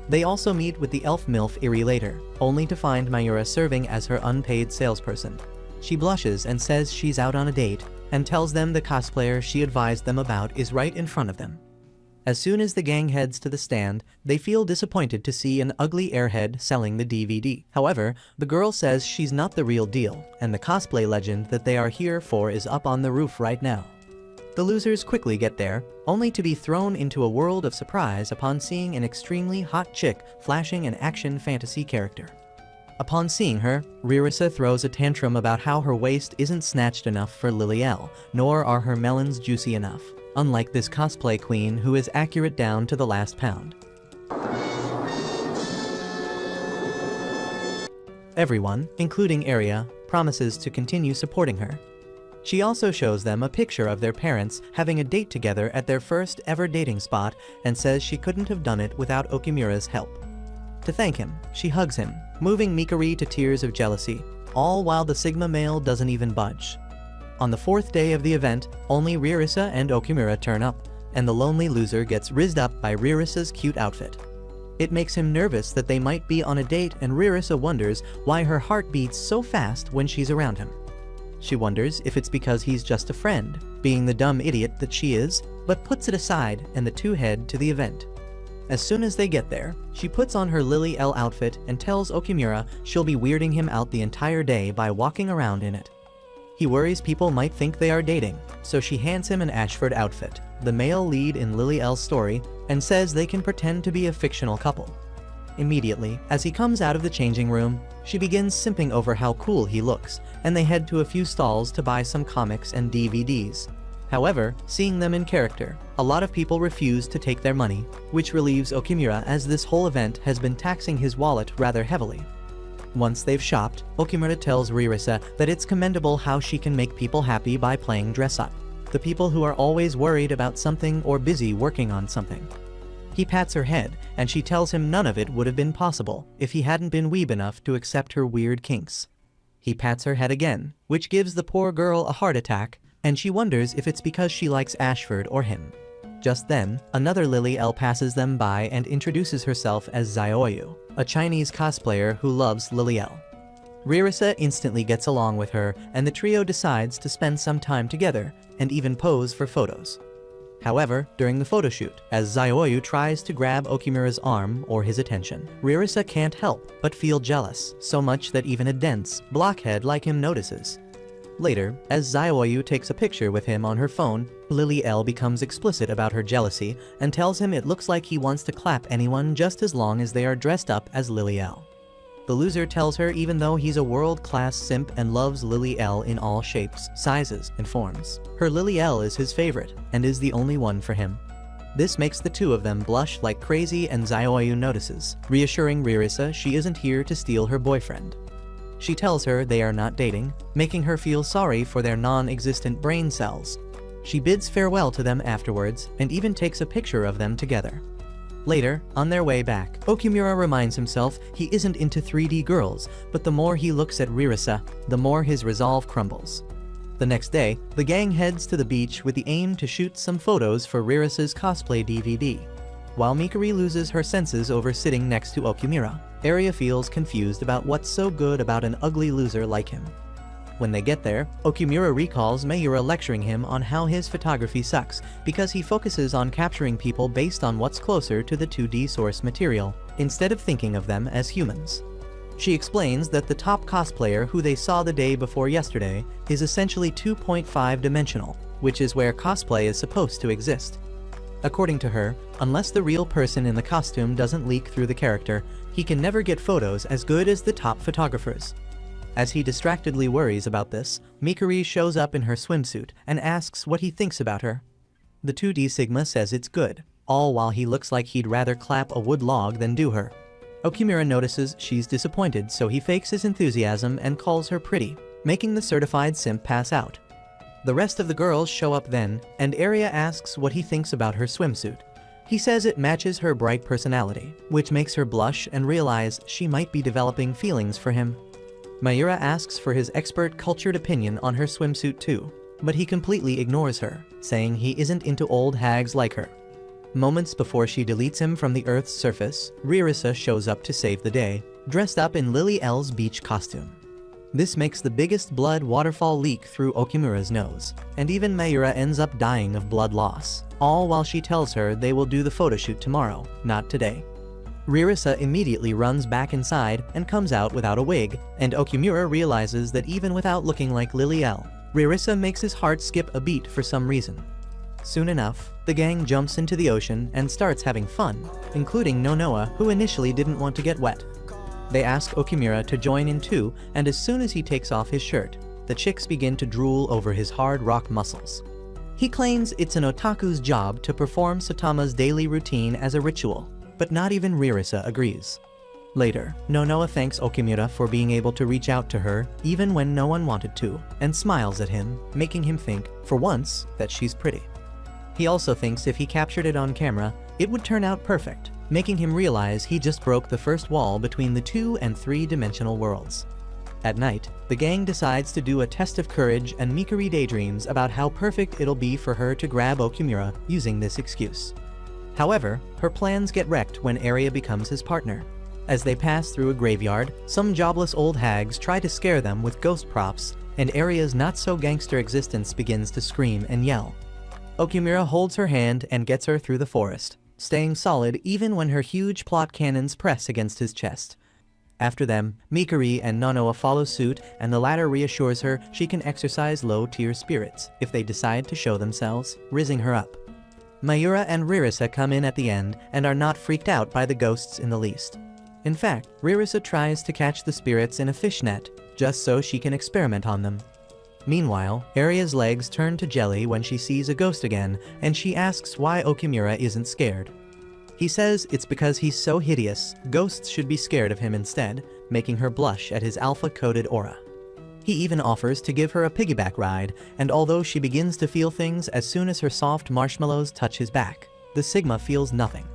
They also meet with the elf MILF Iri later, only to find Mayura serving as her unpaid salesperson. She blushes and says she's out on a date, and tells them the cosplayer she advised them about is right in front of them. As soon as the gang heads to the stand, they feel disappointed to see an ugly airhead selling the DVD. However, the girl says she's not the real deal, and the cosplay legend that they are here for is up on the roof right now. The losers quickly get there, only to be thrown into a world of surprise upon seeing an extremely hot chick flashing an action fantasy character. Upon seeing her, Ririsa throws a tantrum about how her waist isn't snatched enough for Lily L, nor are her melons juicy enough. unlike this cosplay queen who is accurate down to the last pound. Everyone, including Aria, promises to continue supporting her. She also shows them a picture of their parents having a date together at their first ever dating spot and says she couldn't have done it without Okumura's help. To thank him, she hugs him, moving Mikari to tears of jealousy, all while the Sigma male doesn't even budge. On the fourth day of the event, only Ririsa and Okumura turn up, and the lonely loser gets rizzed up by Ririsa's cute outfit. It makes him nervous that they might be on a date, and Ririsa wonders why her heart beats so fast when she's around him. She wonders if it's because he's just a friend, being the dumb idiot that she is, but puts it aside and the two head to the event. As soon as they get there, she puts on her Lily L outfit and tells Okumura she'll be weirding him out the entire day by walking around in it. He worries people might think they are dating, so she hands him an Ashford outfit, the male lead in Lily L's story, and says they can pretend to be a fictional couple. Immediately, as he comes out of the changing room, she begins simping over how cool he looks, and they head to a few stalls to buy some comics and DVDs. However, seeing them in character, a lot of people refuse to take their money, which relieves Okumura as this whole event has been taxing his wallet rather heavily. Once they've shopped, Okumura tells Ririsa that it's commendable how she can make people happy by playing dress-up, the people who are always worried about something or busy working on something. He pats her head, and she tells him none of it would have been possible if he hadn't been weeb enough to accept her weird kinks. He pats her head again, which gives the poor girl a heart attack, and she wonders if it's because she likes Ashford or him. Just then, another Lily L passes them by and introduces herself as Zioyu, a Chinese cosplayer who loves Lily L. Ririsa instantly gets along with her, and the trio decides to spend some time together and even pose for photos. However, during the photoshoot, as Zioyu tries to grab Okumura's arm or his attention, Ririsa can't help but feel jealous, so much that even a dense blockhead like him notices. Later, as Zioyu takes a picture with him on her phone, Lily L becomes explicit about her jealousy and tells him it looks like he wants to clap anyone just as long as they are dressed up as Lily L. The loser tells her even though he's a world-class simp and loves Lily L in all shapes, sizes, and forms, her Lily L is his favorite and is the only one for him. This makes the two of them blush like crazy, and Zioyu notices, reassuring Ririsa she isn't here to steal her boyfriend. She tells her they are not dating, making her feel sorry for their non-existent brain cells. She bids farewell to them afterwards and even takes a picture of them together. Later, on their way back, Okumura reminds himself he isn't into 3D girls, but the more he looks at Ririsa, the more his resolve crumbles. The next day, the gang heads to the beach with the aim to shoot some photos for Ririsa's cosplay DVD. While Mikari loses her senses over sitting next to Okumura, Aria feels confused about what's so good about an ugly loser like him. When they get there, Okumura recalls Mayura lecturing him on how his photography sucks because he focuses on capturing people based on what's closer to the 2D source material, instead of thinking of them as humans. She explains that the top cosplayer who they saw the day before yesterday is essentially 2.5-dimensional, which is where cosplay is supposed to exist. According to her, unless the real person in the costume doesn't leak through the character, he can never get photos as good as the top photographers. As he distractedly worries about this, Mikari shows up in her swimsuit and asks what he thinks about her. The 2D Sigma says it's good, all while he looks like he'd rather clap a wood log than do her. Okumura notices she's disappointed, so he fakes his enthusiasm and calls her pretty, making the certified simp pass out. The rest of the girls show up then, and Aria asks what he thinks about her swimsuit. He says it matches her bright personality, which makes her blush and realize she might be developing feelings for him. Mayura asks for his expert cultured opinion on her swimsuit too, but he completely ignores her, saying he isn't into old hags like her. Moments before she deletes him from the Earth's surface, Ririsa shows up to save the day, dressed up in Lily L's beach costume. This makes the biggest blood waterfall leak through Okumura's nose, and even Mayura ends up dying of blood loss, all while she tells her they will do the photoshoot tomorrow, not today. Ririsa immediately runs back inside and comes out without a wig, and Okumura realizes that even without looking like Lily L, Ririsa makes his heart skip a beat for some reason. Soon enough, the gang jumps into the ocean and starts having fun, including Nonoa, who initially didn't want to get wet. They ask Okumura to join in too, and as soon as he takes off his shirt, the chicks begin to drool over his hard rock muscles. He claims it's an otaku's job to perform Satama's daily routine as a ritual, but not even Ririsa agrees. Later, Nonoa thanks Okimura for being able to reach out to her even when no one wanted to, and smiles at him, making him think, for once, that she's pretty. He also thinks if he captured it on camera, it would turn out perfect, making him realize he just broke the first wall between the 2- and 3-dimensional worlds. At night, the gang decides to do a test of courage, and Mikuri daydreams about how perfect it'll be for her to grab Okimura using this excuse. However, her plans get wrecked when Arya becomes his partner. As they pass through a graveyard, some jobless old hags try to scare them with ghost props, and Arya's not-so-gangster existence begins to scream and yell. Okimura holds her hand and gets her through the forest, staying solid even when her huge plot cannons press against his chest. After them, Mikuri and Nonoa follow suit, and the latter reassures her she can exercise low-tier spirits if they decide to show themselves, rizzing her up. Mayura and Ririsa come in at the end and are not freaked out by the ghosts in the least. In fact, Ririsa tries to catch the spirits in a fishnet, just so she can experiment on them. Meanwhile, Arya's legs turn to jelly when she sees a ghost again, and she asks why Okimura isn't scared. He says it's because he's so hideous, ghosts should be scared of him instead, making her blush at his alpha-coded aura. He even offers to give her a piggyback ride, and although she begins to feel things as soon as her soft marshmallows touch his back, the Sigma feels nothing.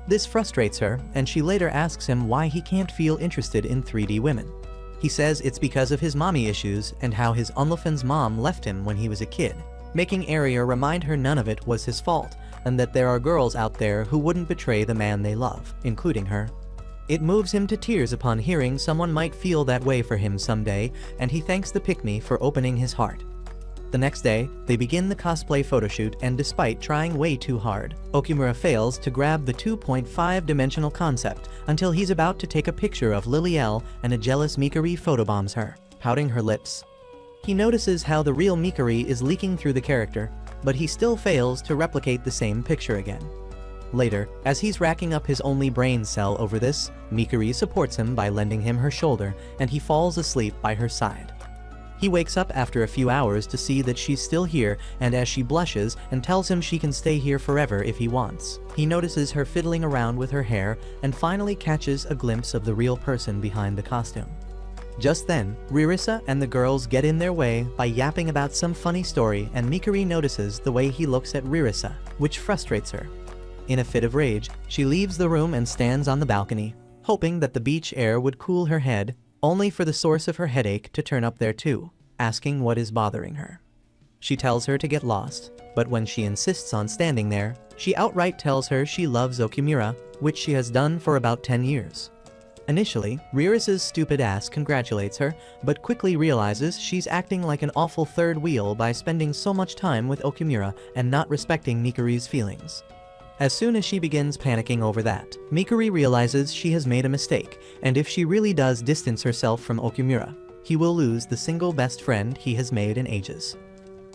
This frustrates her, and she later asks him why he can't feel interested in 3D women. He says it's because of his mommy issues and how his Unlefan's mom left him when he was a kid, making Arya remind her none of it was his fault, and that there are girls out there who wouldn't betray the man they love, including her. It moves him to tears upon hearing someone might feel that way for him someday, and he thanks the pick-me for opening his heart. The next day, they begin the cosplay photoshoot, and despite trying way too hard, Okimura fails to grab the 2.5-dimensional concept until he's about to take a picture of Lily L, and a jealous Mikuri photobombs her, pouting her lips. He notices how the real Mikuri is leaking through the character, but he still fails to replicate the same picture again. Later, as he's racking up his only brain cell over this, Mikuri supports him by lending him her shoulder, and he falls asleep by her side. He wakes up after a few hours to see that she's still here, and as she blushes and tells him she can stay here forever if he wants, he notices her fiddling around with her hair and finally catches a glimpse of the real person behind the costume. Just then, Ririsa and the girls get in their way by yapping about some funny story, and Mikuri notices the way he looks at Ririsa, which frustrates her. In a fit of rage, she leaves the room and stands on the balcony, hoping that the beach air would cool her head, only for the source of her headache to turn up there too, asking what is bothering her. She tells her to get lost, but when she insists on standing there, she outright tells her she loves Okimura, which she has done for about 10 years. Initially, Ririsa's stupid ass congratulates her, but quickly realizes she's acting like an awful third wheel by spending so much time with Okimura and not respecting Mikuri's feelings. As soon as she begins panicking over that, Mikuri realizes she has made a mistake, and if she really does distance herself from Okimura, he will lose the single best friend he has made in ages.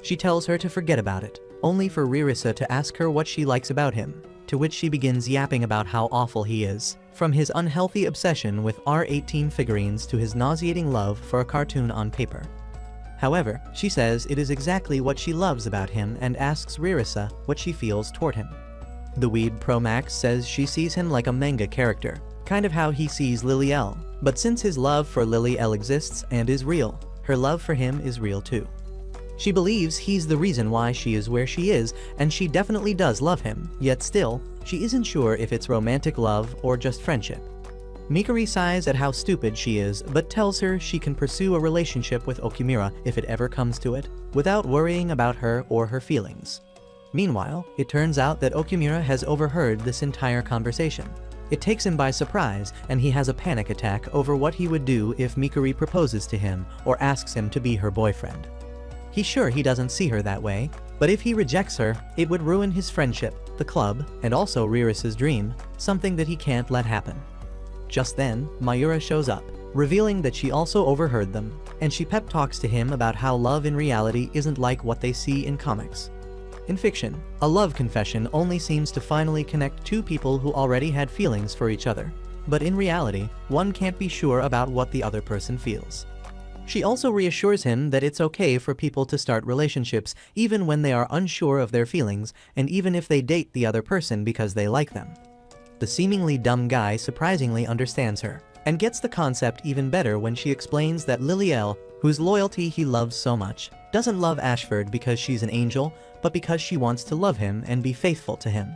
She tells her to forget about it, only for Ririsa to ask her what she likes about him, to which she begins yapping about how awful he is, from his unhealthy obsession with R18 figurines to his nauseating love for a cartoon on paper. However, she says it is exactly what she loves about him and asks Ririsa what she feels toward him. The Weed Pro Max says she sees him like a manga character, kind of how he sees Lily L, but since his love for Lily L exists and is real, her love for him is real too. She believes he's the reason why she is where she is, and she definitely does love him, yet still, she isn't sure if it's romantic love or just friendship. Mikuri sighs at how stupid she is, but tells her she can pursue a relationship with Okimura if it ever comes to it, without worrying about her or her feelings. Meanwhile, it turns out that Okimura has overheard this entire conversation. It takes him by surprise, and he has a panic attack over what he would do if Mikuri proposes to him or asks him to be her boyfriend. He's sure he doesn't see her that way, but if he rejects her, it would ruin his friendship, the club, and also Ririsa's dream, something that he can't let happen. Just then, Mayura shows up, revealing that she also overheard them, and she pep talks to him about how love in reality isn't like what they see in comics. In fiction, a love confession only seems to finally connect two people who already had feelings for each other, but in reality, one can't be sure about what the other person feels. She also reassures him that it's okay for people to start relationships even when they are unsure of their feelings and even if they date the other person because they like them. The seemingly dumb guy surprisingly understands her and gets the concept even better when she explains that Lily L, whose loyalty he loves so much, doesn't love Ashford because she's an angel, but because she wants to love him and be faithful to him.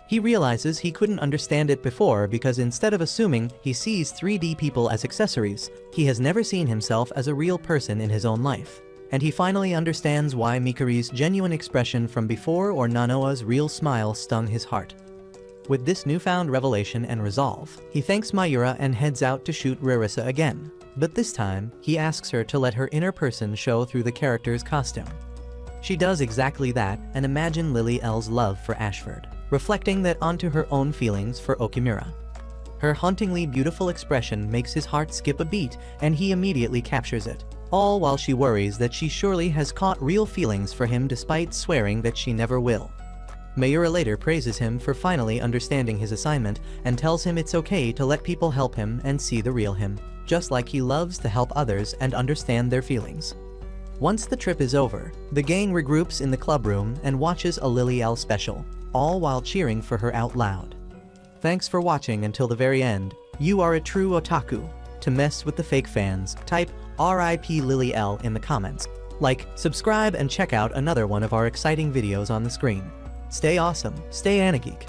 He realizes he couldn't understand it before because instead of assuming he sees 3D people as accessories, he has never seen himself as a real person in his own life. And he finally understands why Mikari's genuine expression from before or Nanoa's real smile stung his heart. With this newfound revelation and resolve, he thanks Mayura and heads out to shoot Rarissa again. But this time, he asks her to let her inner person show through the character's costume. She does exactly that and imagine Lily L's love for Ashford, reflecting that onto her own feelings for Okimura. Her hauntingly beautiful expression makes his heart skip a beat and he immediately captures it, all while she worries that she surely has caught real feelings for him despite swearing that she never will. Mayura later praises him for finally understanding his assignment and tells him it's okay to let people help him and see the real him, just like he loves to help others and understand their feelings. Once the trip is over, the gang regroups in the club room and watches a Lily L special, all while cheering for her out loud. Thanks for watching until the very end. You are a true otaku. To mess with the fake fans, type RIP Lily L in the comments. Like, subscribe, and check out another one of our exciting videos on the screen. Stay awesome, stay Anageek.